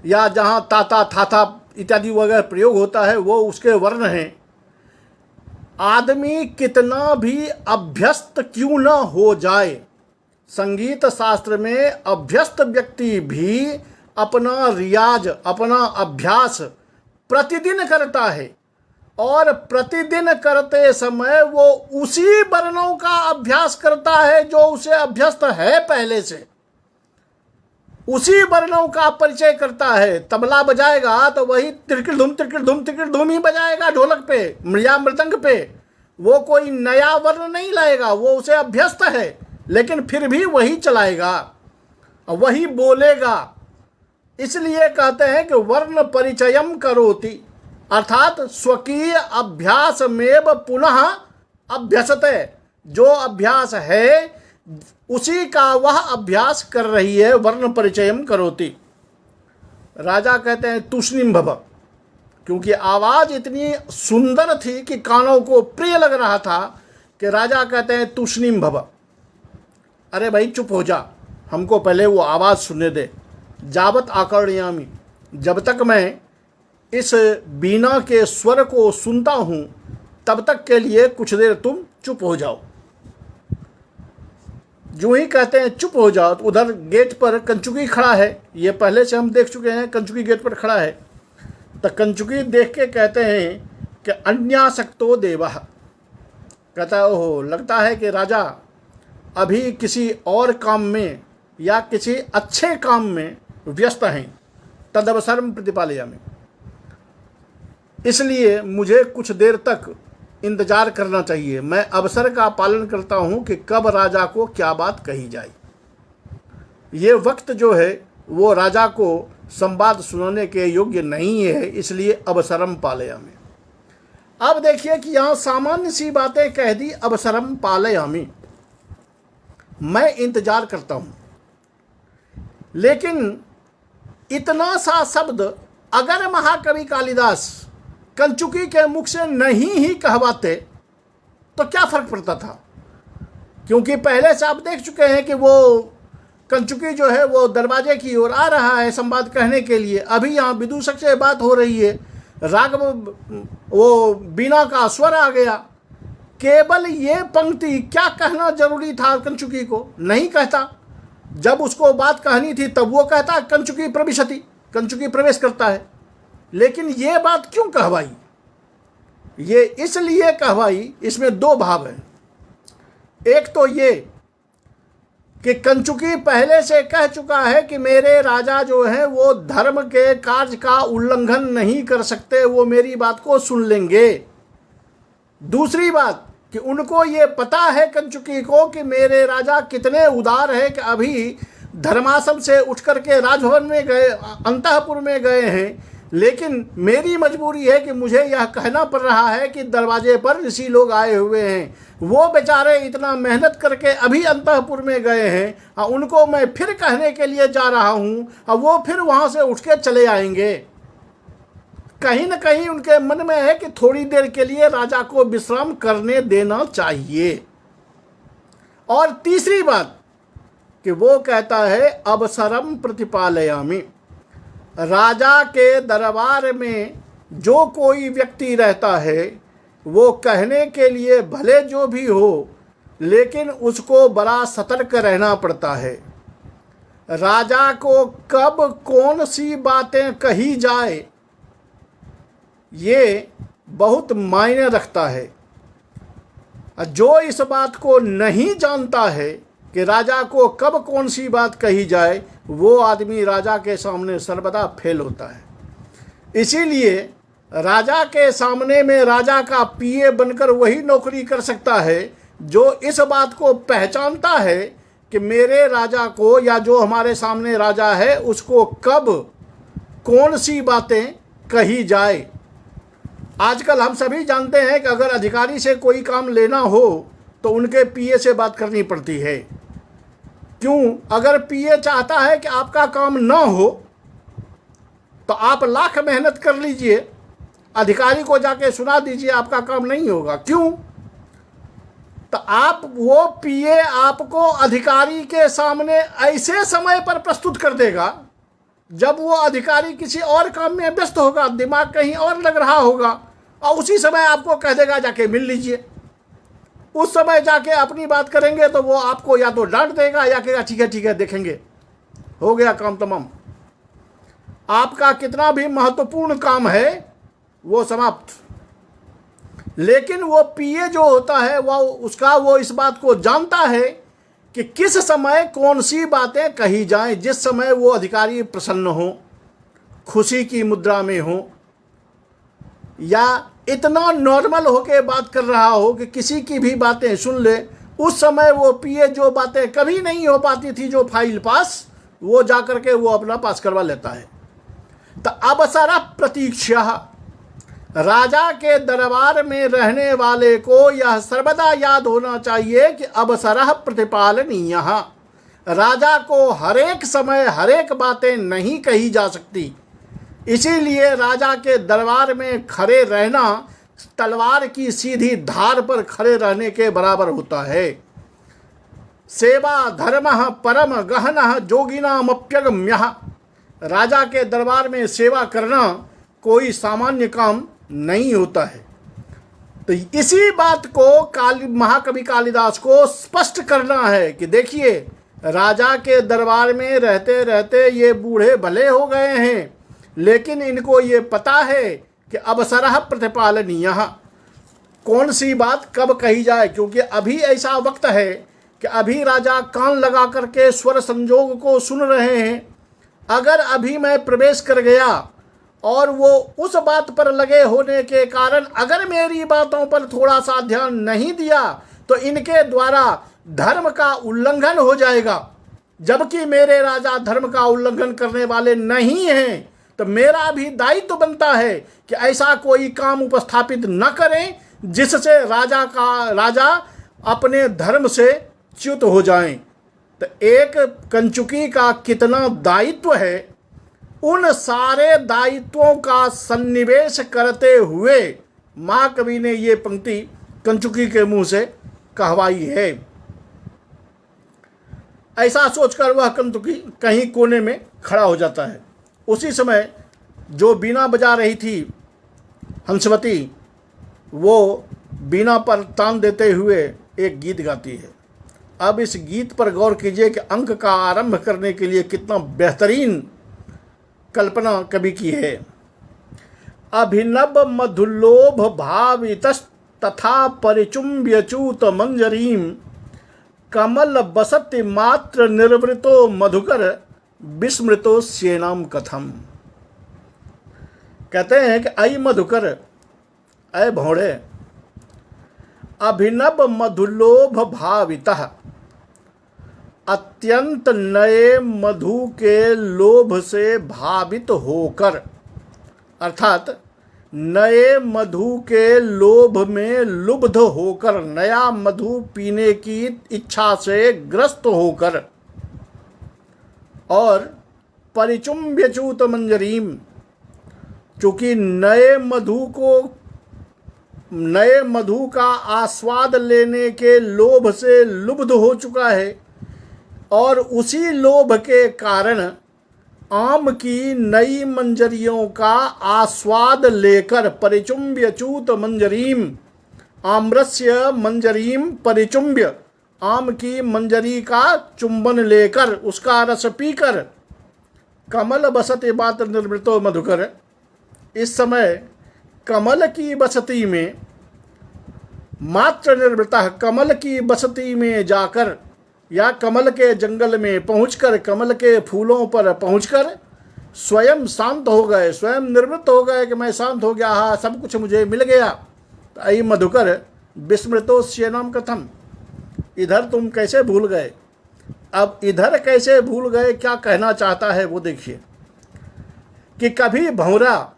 या जहाँ ताता थाथा इत्यादि वगैरह प्रयोग होता है वो उसके वर्ण हैं। आदमी कितना भी अभ्यस्त क्यों न हो जाए, संगीत शास्त्र में अभ्यस्त व्यक्ति भी अपना रियाज, अपना अभ्यास प्रतिदिन करता है और प्रतिदिन करते समय वो उसी वर्णों का अभ्यास करता है जो उसे अभ्यस्त है पहले से, उसी वर्णों का परिचय करता है। तबला बजाएगा तो वही तिरकिल धुम ही बजाएगा ढोलक पे या मृदंग पे, वो कोई नया वर्ण नहीं लाएगा, वो उसे अभ्यस्त है लेकिन फिर भी वही चलाएगा, वही बोलेगा। इसलिए कहते हैं कि वर्ण परिचयम करोति, अर्थात स्वकीय अभ्यास में पुनः अभ्यसते, जो अभ्यास है उसी का वह अभ्यास कर रही है। वर्ण परिचयम करोति। राजा कहते हैं तूष्णीम भव, क्योंकि आवाज़ इतनी सुंदर थी कि कानों को प्रिय लग रहा था कि राजा कहते हैं तूष्णीम भव, अरे भाई चुप हो जा, हमको पहले वो आवाज़ सुनने दे। जावत आकर्णयामी, जब तक मैं इस बीना के स्वर को सुनता हूँ तब तक के लिए कुछ देर तुम चुप हो जाओ। जो ही कहते हैं चुप हो जाओ तो उधर गेट पर कंचुकी खड़ा है, ये पहले से हम देख चुके हैं, कंचुकी गेट पर खड़ा है। तो कंचुकी देख के कहते हैं कि अन्यासक्तो देवः, कहता है ओहो लगता है कि राजा अभी किसी और काम में या किसी अच्छे काम में व्यस्त हैं, तदवसरम प्रतिपालयामि, इसलिए मुझे कुछ देर तक इंतजार करना चाहिए। मैं अवसर का पालन करता हूँ कि कब राजा को क्या बात कही जाए। ये वक्त जो है वो राजा को संवाद सुनाने के योग्य नहीं है, इसलिए अवसरम पालयामि। अब देखिए कि यहाँ सामान्य सी बातें कह दी, अवसरम पालयामि, मैं इंतजार करता हूँ। लेकिन इतना सा शब्द अगर महाकवि कालिदास कंचुकी के मुख से नहीं ही कहवाते तो क्या फर्क पड़ता था, क्योंकि पहले से आप देख चुके हैं कि वो कंचुकी जो है वो दरवाजे की ओर आ रहा है संवाद कहने के लिए। अभी यहाँ विदूषक से बात हो रही है, राग वो बीना का स्वर आ गया। केवल ये पंक्ति क्या कहना जरूरी था कंचुकी को, नहीं कहता। जब उसको बात कहनी थी तब वो कहता कंचुकी प्रविशति, कंचुकी प्रवेश करता है। लेकिन ये बात क्यों कहवाई? ये इसलिए कहवाई, इसमें दो भाव हैं। एक तो ये कि कंचुकी पहले से कह चुका है कि मेरे राजा जो हैं वो धर्म के कार्य का उल्लंघन नहीं कर सकते, वो मेरी बात को सुन लेंगे। दूसरी बात कि उनको ये पता है कंचुकी को कि मेरे राजा कितने उदार है कि अभी धर्मासन से उठ करके राजभवन में गए, अंतःपुर में गए हैं, लेकिन मेरी मजबूरी है कि मुझे यह कहना पड़ रहा है कि दरवाजे पर ऋषि लोग आए हुए हैं। वो बेचारे इतना मेहनत करके अभी अंतःपुर में गए हैं, उनको मैं फिर कहने के लिए जा रहा हूँ, वो फिर वहाँ से उठ के चले आएंगे। कहीं न कहीं उनके मन में है कि थोड़ी देर के लिए राजा को विश्राम करने देना चाहिए। और तीसरी बात कि वो कहता है अवसरम प्रतिपालयामि, राजा के दरबार में जो कोई व्यक्ति रहता है वो कहने के लिए भले जो भी हो, लेकिन उसको बड़ा सतर्क रहना पड़ता है। राजा को कब कौन सी बातें कही जाए ये बहुत मायने रखता है। जो इस बात को नहीं जानता है कि राजा को कब कौन सी बात कही जाए, वो आदमी राजा के सामने सर्वदा फेल होता है। इसीलिए राजा के सामने में राजा का पीए बनकर वही नौकरी कर सकता है जो इस बात को पहचानता है कि मेरे राजा को या जो हमारे सामने राजा है उसको कब कौन सी बातें कही जाए। आजकल हम सभी जानते हैं कि अगर अधिकारी से कोई काम लेना हो तो उनके पीए से बात करनी पड़ती है। क्यों? अगर पीए चाहता है कि आपका काम ना हो तो आप लाख मेहनत कर लीजिए, अधिकारी को जाके सुना दीजिए आपका काम नहीं होगा। क्यों? तो आप वो पीए आपको अधिकारी के सामने ऐसे समय पर प्रस्तुत कर देगा जब वो अधिकारी किसी और काम में व्यस्त होगा, दिमाग कहीं और लग रहा होगा, और उसी समय आपको कह देगा जाके मिल लीजिए। उस समय जाके अपनी बात करेंगे तो वो आपको या तो डांट देगा या कहेगा ठीक है देखेंगे, हो गया काम तमाम। आपका कितना भी महत्वपूर्ण काम है वो समाप्त। लेकिन वो पीए जो होता है वो इस बात को जानता है कि किस समय कौन सी बातें कही जाएं, जिस समय वो अधिकारी प्रसन्न हो, खुशी की मुद्रा में हो, या इतना नॉर्मल होके बात कर रहा हो कि किसी की भी बातें सुन ले। उस समय वो पीए जो बातें कभी नहीं हो पाती थी, जो फाइल पास, वो जा करके वो अपना पास करवा लेता है। तो अवसर प्रतीक्षा, राजा के दरबार में रहने वाले को यह सर्वदा याद होना चाहिए कि अवसर प्रतिपालनीय, राजा को हरेक समय हरेक बातें नहीं कही जा सकती। इसीलिए राजा के दरबार में खड़े रहना तलवार की सीधी धार पर खड़े रहने के बराबर होता है। सेवा धर्मः परम गहनः जोगिनामप्यगम्यः, राजा के दरबार में सेवा करना कोई सामान्य काम नहीं होता है। तो इसी बात को महाकवि कालिदास को स्पष्ट करना है कि देखिए, राजा के दरबार में रहते रहते ये बूढ़े भले हो गए हैं, लेकिन इनको ये पता है कि अवसरः प्रतिपालनीयः, कौन सी बात कब कही जाए, क्योंकि अभी ऐसा वक्त है कि अभी राजा कान लगा करके स्वर संजोग को सुन रहे हैं। अगर अभी मैं प्रवेश कर गया और वो उस बात पर लगे होने के कारण अगर मेरी बातों पर थोड़ा सा ध्यान नहीं दिया तो इनके द्वारा धर्म का उल्लंघन हो जाएगा, जबकि मेरे राजा धर्म का उल्लंघन करने वाले नहीं हैं। तो मेरा भी दायित्व बनता है कि ऐसा कोई काम उपस्थापित न करें जिससे राजा अपने धर्म से च्युत हो जाएं। तो एक कंचुकी का कितना दायित्व है, उन सारे दायित्वों का सन्निवेश करते हुए महाकवि ने ये पंक्ति कंचुकी के मुंह से कहवाई है। ऐसा सोचकर वह कंचुकी कहीं कोने में खड़ा हो जाता है। उसी समय जो बीना बजा रही थी हंसवती, वो बीना पर तान देते हुए एक गीत गाती है। अब इस गीत पर गौर कीजिए कि अंक का आरंभ करने के लिए कितना बेहतरीन कल्पना कवि की है। अभिनव मधुलोभ भावितस् तथा परिचुंब्यच्युत मंजरीम कमल बसति मात्र निर्वृतो मधुकर विस्मृतो स्येनाम कथम। कहते हैं कि ऐ मधुकर, ऐ भौड़े, अभिनव मधुलोभ भावितः, अत्यंत नए मधु के लोभ से भावित होकर, अर्थात नए मधु के लोभ में लुब्ध होकर, नया मधु पीने की इच्छा से ग्रस्त होकर, और परिचुंब्यच्युत मंजरीम, चूंकि नए मधु का आस्वाद लेने के लोभ से लुब्ध हो चुका है और उसी लोभ के कारण आम की नई मंजरियों का आस्वाद लेकर, परिचुंब्यच्युत मंजरीम, आम्रस्य मंजरीम परिचुंब्य, आम की मंजरी का चुंबन लेकर, उसका रस पीकर, कमल बसति मात्र निर्वृतो मधुकर, इस समय कमल की बसती में, मात्र निर्वृता, कमल की बसती में जाकर या कमल के जंगल में पहुंचकर, कमल के फूलों पर पहुंचकर स्वयं शांत हो गए, स्वयं निवृत्त हो गए कि मैं शांत हो गया, हाँ सब कुछ मुझे मिल गया। तो ऐ मधुकर विस्मृतो स्येनाम कथम, इधर तुम कैसे भूल गए। अब इधर कैसे भूल गए, क्या कहना चाहता है वो देखिए कि कभी भंवरा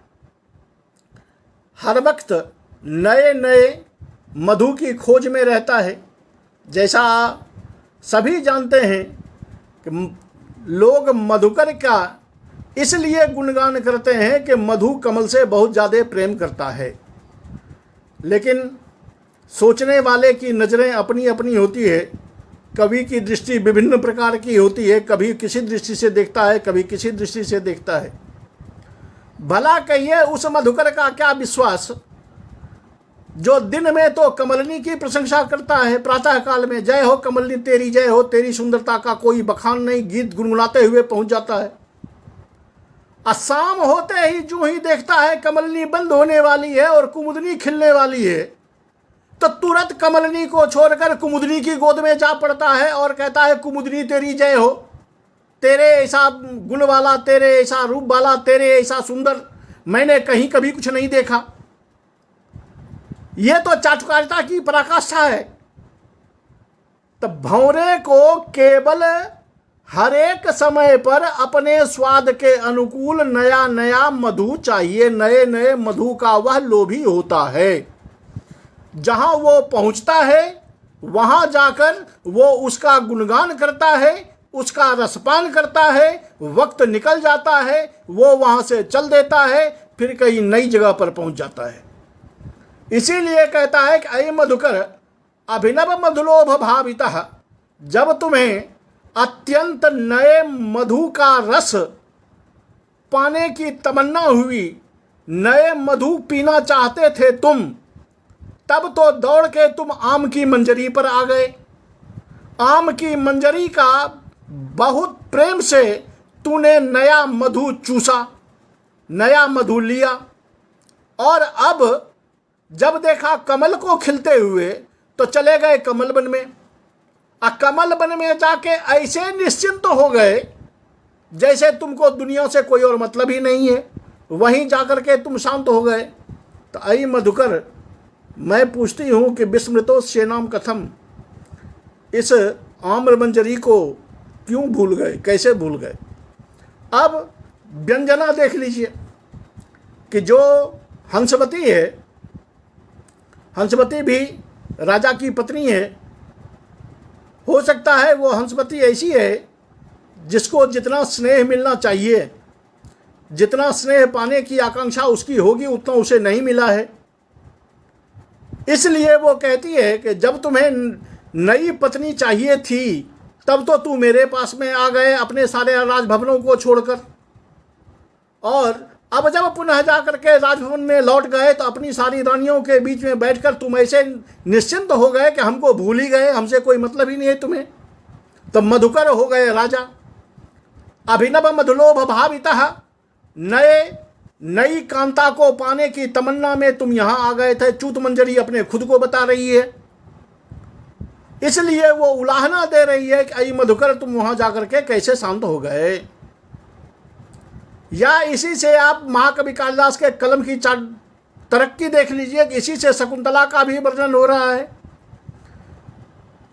हर वक्त नए नए मधु की खोज में रहता है। जैसा सभी जानते हैं कि लोग मधुकर का इसलिए गुणगान करते हैं कि मधु कमल से बहुत ज़्यादा प्रेम करता है, लेकिन सोचने वाले की नज़रें अपनी अपनी होती है। कवि की दृष्टि विभिन्न प्रकार की होती है, कभी किसी दृष्टि से देखता है, कभी किसी दृष्टि से देखता है। भला कहिए उस मधुकर का क्या विश्वास जो दिन में तो कमलनी की प्रशंसा करता है, प्रातः काल में जय हो कमलनी तेरी जय हो, तेरी सुंदरता का कोई बखान नहीं, गीत गुनगुनाते हुए पहुंच जाता है। शाम होते ही जो ही देखता है कमलनी बंद होने वाली है और कुमुदनी खिलने वाली है, तो तुरंत कमलनी को छोड़कर कुमुदनी की गोद में जा पड़ता है और कहता है कुमुदनी तेरी जय हो, तेरे ऐसा गुण वाला, तेरे ऐसा रूप वाला, तेरे ऐसा सुंदर मैंने कहीं कभी कुछ नहीं देखा। यह तो चाटुकारिता की पराकाष्ठा है। तो भंवरे को केवल हर एक समय पर अपने स्वाद के अनुकूल नया नया मधु चाहिए, नए नए मधु का वह लोभी होता है। जहां वो पहुंचता है वहां जाकर वो उसका गुणगान करता है, उसका रसपान करता है, वक्त निकल जाता है, वो वहां से चल देता है, फिर कहीं नई जगह पर पहुंच जाता है। इसीलिए कहता है कि ऐ मधुकर अभिनव मधुलोभ भावितः, जब तुम्हें अत्यंत नए मधु का रस पाने की तमन्ना हुई, नए मधु पीना चाहते थे तुम, तब तो दौड़ के तुम आम की मंजरी पर आ गए। आम की मंजरी का बहुत प्रेम से तूने नया मधु चूसा, नया मधु लिया, और अब जब देखा कमल को खिलते हुए तो चले गए कमल वन में। कमल वन में जाके ऐसे निश्चिंत हो गए जैसे तुमको दुनिया से कोई और मतलब ही नहीं है, वहीं जाकर के तुम शांत हो गए। तो अयि मधुकर, मैं पूछती हूँ कि विस्मृतो सेनाम कथम, इस आम्रमंजरी को क्यों भूल गए, कैसे भूल गए? अब व्यंजना देख लीजिए कि जो हंसवती है, हंसवती भी राजा की पत्नी है। हो सकता है वो हंसवती ऐसी है जिसको जितना स्नेह मिलना चाहिए, जितना स्नेह पाने की आकांक्षा उसकी होगी, उतना उसे नहीं मिला है। इसलिए वो कहती है कि जब तुम्हें नई पत्नी चाहिए थी तब तो तू मेरे पास में आ गए अपने सारे राजभवनों को छोड़कर, और अब जब पुनः जा करके राजभवन में लौट गए तो अपनी सारी रानियों के बीच में बैठकर तुम ऐसे निश्चिंत हो गए कि हमको भूल ही गए, हमसे कोई मतलब ही नहीं है तुम्हें। तो मधुकर हो गए राजा। अभिनव मधुलोभ भावितः, नई कांता को पाने की तमन्ना में तुम यहां आ गए थे। चूत मंजरी अपने खुद को बता रही है, इसलिए वो उलाहना दे रही है कि अयि मधुकर, तुम वहां जाकर के कैसे शांत हो गए। या इसी से आप महाकवि कालिदास के कलम की तरक्की देख लीजिए कि इसी से शकुंतला का भी वर्णन हो रहा है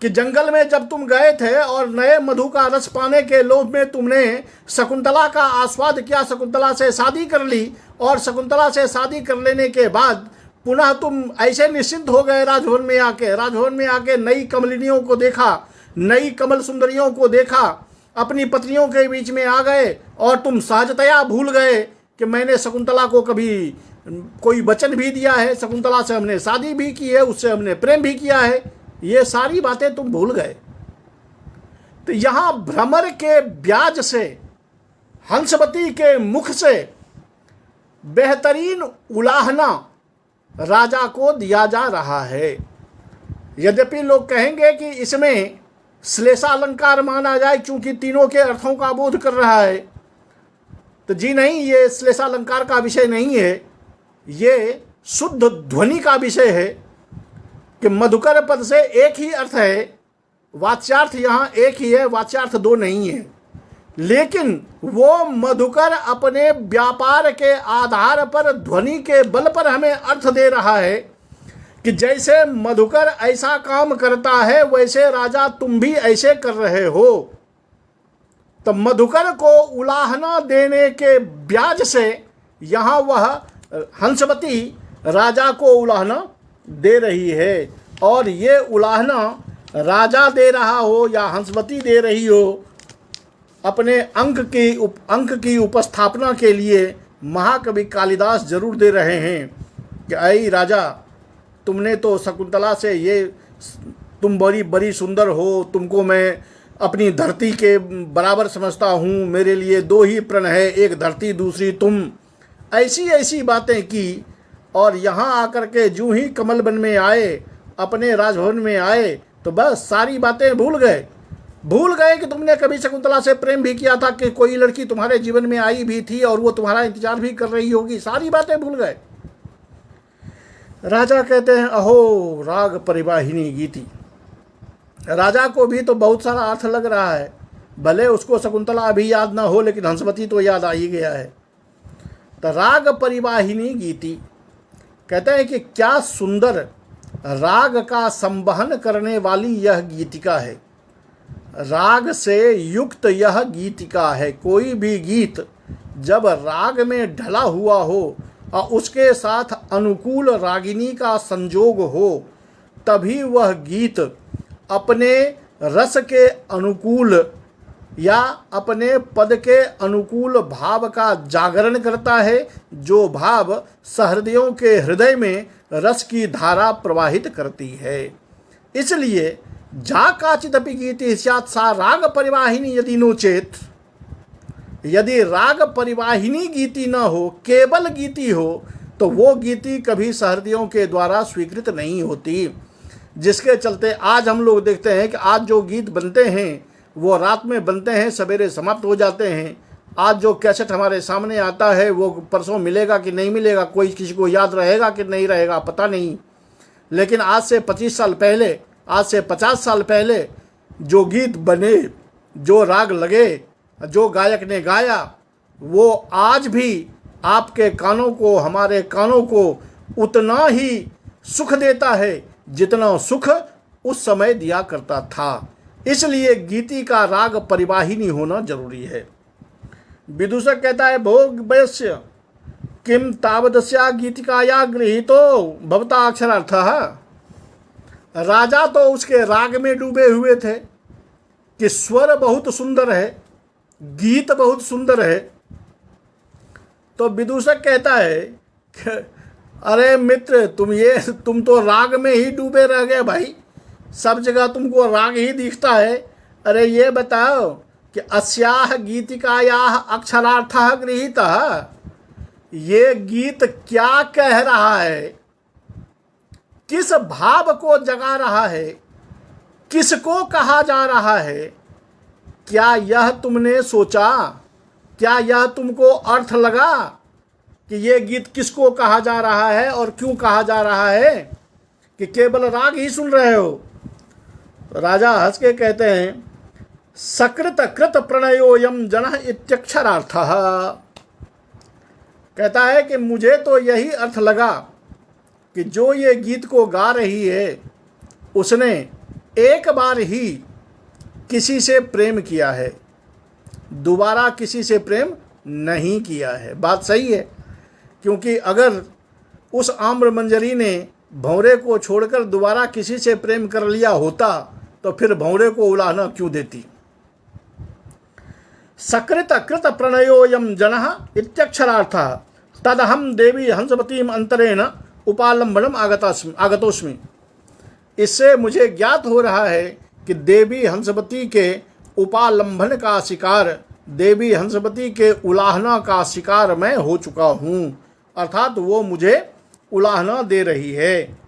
कि जंगल में जब तुम गए थे और नए मधु का रस पाने के लोभ में तुमने शकुंतला का आस्वाद किया, शकुंतला से शादी कर ली, और शकुंतला से शादी कर लेने के बाद पुनः तुम ऐसे निश्चिंत हो गए राजभवन में आके नई कमलिनियों को देखा, नई कमल सुंदरियों को देखा, अपनी पत्नियों के बीच में आ गए और तुम सहजतया भूल गए कि मैंने शकुंतला को कभी कोई वचन भी दिया है, शकुंतला से हमने शादी भी की है, उससे हमने प्रेम भी किया है। ये सारी बातें तुम भूल गए। तो यहां भ्रमर के ब्याज से, हंसवती के मुख से बेहतरीन उलाहना राजा को दिया जा रहा है। यद्यपि लोग कहेंगे कि इसमें श्लेषालंकार माना जाए क्योंकि तीनों के अर्थों का बोध कर रहा है, तो जी नहीं, ये श्लेषालंकार का विषय नहीं है, ये शुद्ध ध्वनि का विषय है कि मधुकर पद से एक ही अर्थ है, वाच्यार्थ यहाँ एक ही है, वाच्यार्थ दो नहीं है। लेकिन वो मधुकर अपने व्यापार के आधार पर ध्वनि के बल पर हमें अर्थ दे रहा है कि जैसे मधुकर ऐसा काम करता है वैसे राजा तुम भी ऐसे कर रहे हो। तो मधुकर को उलाहना देने के ब्याज से यहाँ वह हंसवती राजा को उलाहना दे रही है, और ये उलाहना राजा दे रहा हो या हंसवती दे रही हो, अपने अंक की उपस्थापना के लिए महाकवि कालिदास जरूर दे रहे हैं कि अयि राजा, तुमने तो शकुंतला से ये, तुम बड़ी बड़ी सुंदर हो, तुमको मैं अपनी धरती के बराबर समझता हूँ, मेरे लिए दो ही प्रण है, एक धरती दूसरी तुम, ऐसी ऐसी बातें की। और यहाँ आकर के जूं ही कमल वन में आए, अपने राजभवन में आए, तो बस सारी बातें भूल गए कि तुमने कभी शकुंतला से प्रेम भी किया था, कि कोई लड़की तुम्हारे जीवन में आई भी थी और वो तुम्हारा इंतजार भी कर रही होगी, सारी बातें भूल गए। राजा कहते हैं अहो राग परिवाहिनी गीति। राजा को भी तो बहुत सारा अर्थ लग रहा है, भले उसको शकुंतला अभी याद ना हो, लेकिन हंसवती तो याद आ ही गया है। तो राग परिवाहिनी गीति कहते हैं कि क्या सुंदर राग का संवहन करने वाली यह गीतिका है, राग से युक्त यह गीतिका है। कोई भी गीत जब राग में ढला हुआ हो और उसके साथ अनुकूल रागिनी का संजोग हो, तभी वह गीत अपने रस के अनुकूल या अपने पद के अनुकूल भाव का जागरण करता है, जो भाव सहृदयों के हृदय में रस की धारा प्रवाहित करती है। इसलिए जा काचिदपि गीति स्यात् सा राग परिवाहिनी यदि नो चेत, यदि राग परिवाहिनी गीति न हो, केवल गीति हो, तो वो गीति कभी सहृदयों के द्वारा स्वीकृत नहीं होती। जिसके चलते आज हम लोग देखते हैं कि आज जो गीत बनते हैं वो रात में बनते हैं, सवेरे समाप्त हो जाते हैं। आज जो कैसेट हमारे सामने आता है वो परसों मिलेगा कि नहीं मिलेगा, कोई किसी को याद रहेगा कि नहीं रहेगा, पता नहीं। लेकिन आज से 25 साल पहले, आज से 50 साल पहले जो गीत बने, जो राग लगे, जो गायक ने गाया, वो आज भी आपके कानों को, हमारे कानों को उतना ही सुख देता है जितना सुख उस समय दिया करता था। इसलिए गीति का राग परिवाहिनी होना जरूरी है। विदूषक कहता है, भोग वयस्य किम तावदस्या गीतिकाया गृहीतो भवता अक्षरार्थः। राजा तो उसके राग में डूबे हुए थे कि स्वर बहुत सुंदर है, गीत बहुत सुंदर है। तो विदूषक कहता है कि अरे मित्र, तुम तो राग में ही डूबे रह गए भाई, सब जगह तुमको राग ही दिखता है। अरे ये बताओ कि अस्याह गीतिकायाः अक्षरार्थः गृहीतः, ये गीत क्या कह रहा है, किस भाव को जगा रहा है, किसको कहा जा रहा है? क्या यह तुमने सोचा? क्या यह तुमको अर्थ लगा कि ये गीत किसको कहा जा रहा है और क्यों कहा जा रहा है, कि केवल राग ही सुन रहे हो? राजा हंस के कहते हैं, सकृत कृत प्रणयोयम जनः इत्यक्षरार्थः। कहता है कि मुझे तो यही अर्थ लगा कि जो ये गीत को गा रही है उसने एक बार ही किसी से प्रेम किया है, दोबारा किसी से प्रेम नहीं किया है। बात सही है, क्योंकि अगर उस आम्र मंजरी ने भंवरे को छोड़कर दोबारा किसी से प्रेम कर लिया होता तो फिर भंवरे को उलाहना क्यों देती। सकृत कृत प्रणयोयम जनः इत्यक्षरार्थः तदहम देवी हंसवतीम अंतरेण उपालंबनम आगतोस्मि। इससे मुझे ज्ञात हो रहा है कि देवी हंसवती के उपालंबन का शिकार, देवी हंसवती के उलाहना का शिकार मैं हो चुका हूँ, अर्थात वो मुझे उलाहना दे रही है।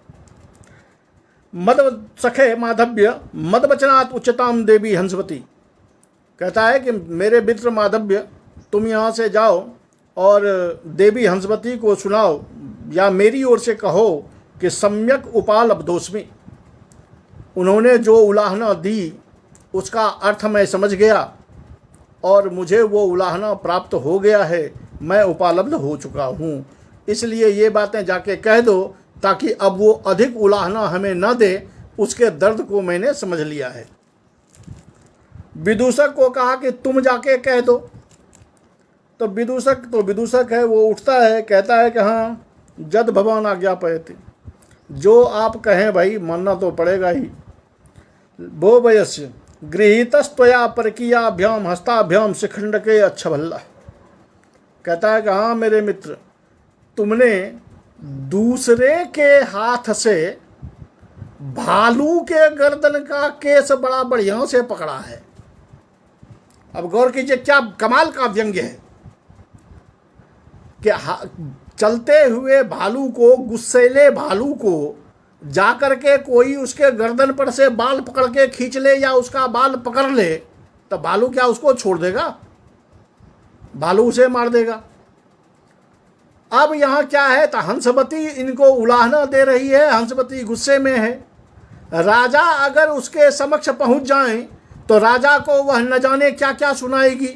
मद सखे माधव्य मद वचनात् उच्चताम देवी हंसवती। कहता है कि मेरे मित्र माधव्य, तुम यहाँ से जाओ और देवी हंसवती को सुनाओ या मेरी ओर से कहो कि सम्यक उपालब्धोस्मि। उन्होंने जो उलाहना दी उसका अर्थ मैं समझ गया और मुझे वो उलाहना प्राप्त हो गया है, मैं उपालब्ध हो चुका हूँ। इसलिए ये बातें जाके कह दो ताकि अब वो अधिक उलाहना हमें न दे, उसके दर्द को मैंने समझ लिया है। विदूषक को कहा कि तुम जाके कह दो। तो विदूषक है, वो उठता है, कहता है कि हाँ, जद भगवान आज्ञापयति, जो आप कहें भाई मानना तो पड़ेगा ही। भो वयस्य गृहीतस्त्वया परकीयाभ्याम हस्ताभ्याम शिखंड के अच्छा भल्ला। कहता है कि हाँ मेरे मित्र, तुमने दूसरे के हाथ से भालू के गर्दन का केस बड़ा बढ़िया से पकड़ा है। अब गौर कीजिए, क्या कमाल का व्यंग्य है कि चलते हुए भालू को, गुस्सैले भालू को जाकर के कोई उसके गर्दन पर से बाल पकड़ के खींच ले या उसका बाल पकड़ ले तो भालू क्या उसको छोड़ देगा? भालू उसे मार देगा। अब यहाँ क्या है, तो हंसवती इनको उलाहना दे रही है, हंसवती गुस्से में है। राजा अगर उसके समक्ष पहुंच जाएं तो राजा को वह न जाने क्या क्या सुनाएगी।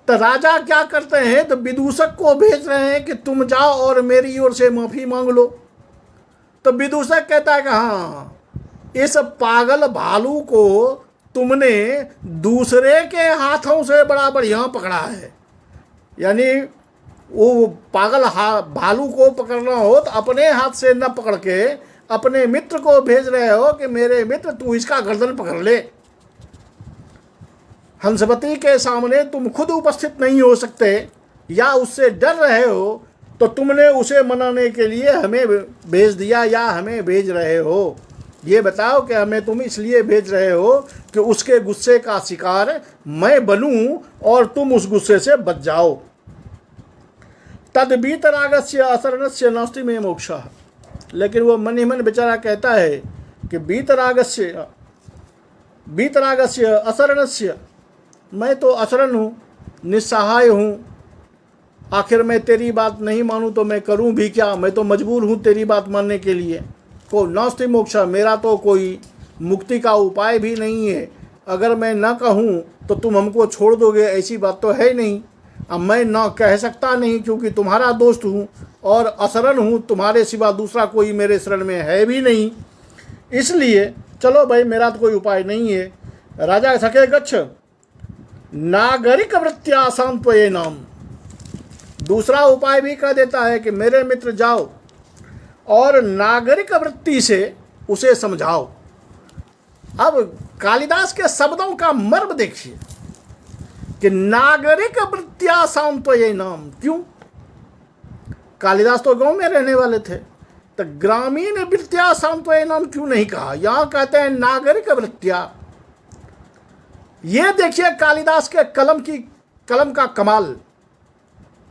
तो राजा क्या करते हैं, तो विदूषक को भेज रहे हैं कि तुम जाओ और मेरी ओर से माफी मांग लो। तो विदूषक कहता है कि हाँ, इस पागल भालू को तुमने दूसरे के हाथों से बड़ा बढ़िया पकड़ा है। यानी वो पागल भालू को पकड़ना हो तो अपने हाथ से न पकड़ के अपने मित्र को भेज रहे हो कि मेरे मित्र तू इसका गर्दन पकड़ ले। हंसवती के सामने तुम खुद उपस्थित नहीं हो सकते या उससे डर रहे हो, तो तुमने उसे मनाने के लिए हमें भेज दिया या हमें भेज रहे हो। ये बताओ कि हमें तुम इसलिए भेज रहे हो कि उसके गुस्से का शिकार मैं बनूं और तुम उस गुस्से से बच जाओ। तद बीतरागस्य असरणस्य नास्ति में मोक्षः। लेकिन वो मन ही मन बेचारा कहता है कि बीतरागस्य असरणस्य, मैं तो असरण हूँ, निस्सहाय हूँ। आखिर मैं तेरी बात नहीं मानूं तो मैं करूं भी क्या? मैं तो मजबूर हूं तेरी बात मानने के लिए। को नास्ति मोक्ष, मेरा तो कोई मुक्ति का उपाय भी नहीं है। अगर मैं न कहूँ तो तुम हमको छोड़ दोगे, ऐसी बात तो है नहीं। अब मैं न कह सकता नहीं क्योंकि तुम्हारा दोस्त हूँ और अशरण हूँ, तुम्हारे सिवा दूसरा कोई मेरे शरण में है भी नहीं। इसलिए चलो भाई, मेरा तो कोई उपाय नहीं है। राजा सखे गच्छ नागरिक वृत्त्या सांत्वयेनाम। दूसरा उपाय भी कह देता है कि मेरे मित्र जाओ और नागरिक वृत्ति से उसे समझाओ। अब कालिदास के शब्दों का मर्म देखिए कि नागरिक वृत्त्या सांत्वयेनाम। क्यों? कालिदास तो गांव में रहने वाले थे, तो ग्रामीण वृत्त्या सांत्वयेनाम क्यों नहीं कहा? यहां कहते हैं नागरिक वृत्त्या। ये देखिए कालिदास के कलम का कमाल।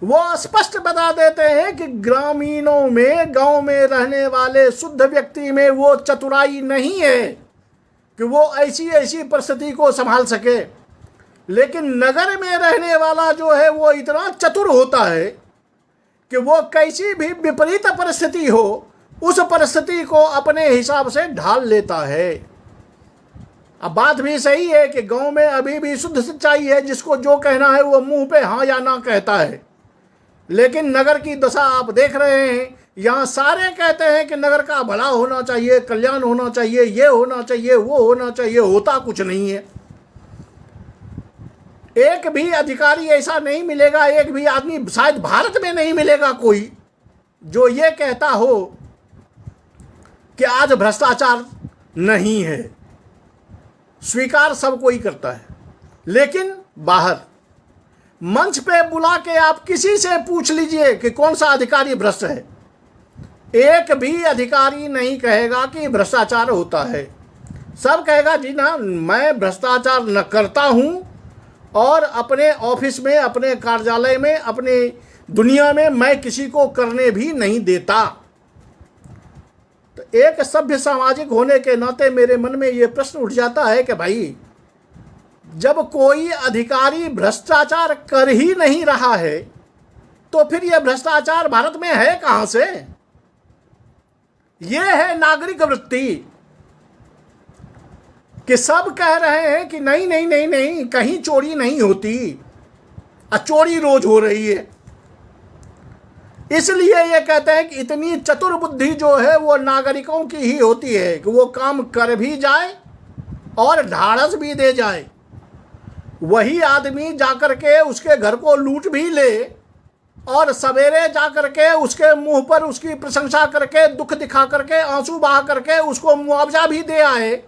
वो स्पष्ट बता देते हैं कि ग्रामीणों में, गांव में रहने वाले शुद्ध व्यक्ति में वो चतुराई नहीं है कि वो ऐसी ऐसी परिस्थिति को संभाल सके। लेकिन नगर में रहने वाला जो है वो इतना चतुर होता है कि वो कैसी भी विपरीत परिस्थिति हो, उस परिस्थिति को अपने हिसाब से ढाल लेता है। अब बात भी सही है कि गांव में अभी भी शुद्ध सच्चाई है, जिसको जो कहना है वो मुंह पे हाँ या ना कहता है। लेकिन नगर की दशा आप देख रहे हैं, यहाँ सारे कहते हैं कि नगर का भला होना चाहिए, कल्याण होना चाहिए, ये होना चाहिए, वो होना चाहिए, होता कुछ नहीं है। एक भी अधिकारी ऐसा नहीं मिलेगा, एक भी आदमी शायद भारत में नहीं मिलेगा कोई जो ये कहता हो कि आज भ्रष्टाचार नहीं है। स्वीकार सब कोई करता है, लेकिन बाहर मंच पे बुला के आप किसी से पूछ लीजिए कि कौन सा अधिकारी भ्रष्ट है, एक भी अधिकारी नहीं कहेगा कि भ्रष्टाचार होता है। सब कहेगा जी ना, मैं भ्रष्टाचार न करता हूं और अपने ऑफिस में, अपने कार्यालय में, अपने दुनिया में मैं किसी को करने भी नहीं देता। तो एक सभ्य सामाजिक होने के नाते मेरे मन में ये प्रश्न उठ जाता है कि भाई, जब कोई अधिकारी भ्रष्टाचार कर ही नहीं रहा है तो फिर यह भ्रष्टाचार भारत में है कहां से? यह है नागरिक वृत्ति कि सब कह रहे हैं कि नहीं नहीं नहीं नहीं, कहीं चोरी नहीं होती, चोरी रोज हो रही है। इसलिए ये कहते हैं कि इतनी चतुर बुद्धि जो है वो नागरिकों की ही होती है कि वो काम कर भी जाए और ढाढ़स भी दे जाए। वही आदमी जाकर के उसके घर को लूट भी ले और सवेरे जाकर के उसके मुंह पर उसकी प्रशंसा करके, दुख दिखा करके, आंसू बहा करके उसको मुआवजा भी दे आए।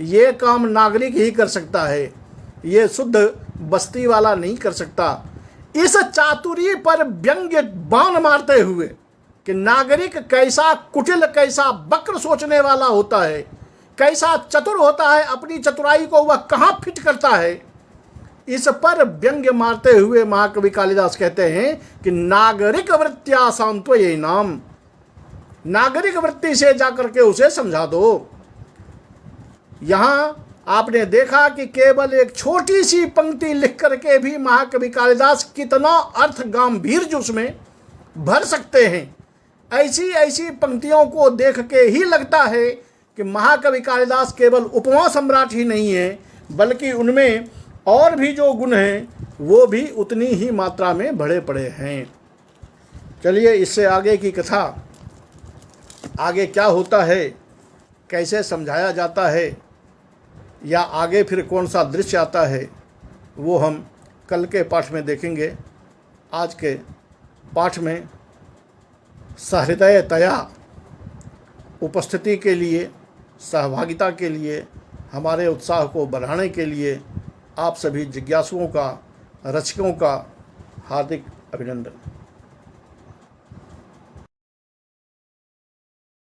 ये काम नागरिक ही कर सकता है, ये शुद्ध बस्ती वाला नहीं कर सकता। इस चातुरी पर व्यंग्य बाण मारते हुए कि नागरिक कैसा कुटिल, कैसा वक्र सोचने वाला होता है, कैसा चतुर होता है, अपनी चतुराई को वह कहाँ फिट करता है, इस पर व्यंग्य मारते हुए महाकवि कालिदास कहते हैं कि नागरिक वृत्त्या सांत्वयेनाम। नागरिक वृत्ति से जाकर के उसे समझा दो। यहां आपने देखा कि केवल एक छोटी सी पंक्ति लिख करके भी महाकवि कालिदास कितना अर्थ गंभीर जुस में भर सकते हैं। ऐसी ऐसी पंक्तियों को देख के ही लगता है कि महाकवि कालिदास केवल उपमा सम्राट ही नहीं है, बल्कि उनमें और भी जो गुण हैं वो भी उतनी ही मात्रा में भरे पड़े हैं। चलिए, इससे आगे की कथा, आगे क्या होता है, कैसे समझाया जाता है, या आगे फिर कौन सा दृश्य आता है, वो हम कल के पाठ में देखेंगे। आज के पाठ में सहृदयतया उपस्थिति के लिए, सहभागिता के लिए, हमारे उत्साह को बढ़ाने के लिए आप सभी जिज्ञासुओं का, रसिकों का हार्दिक अभिनंदन।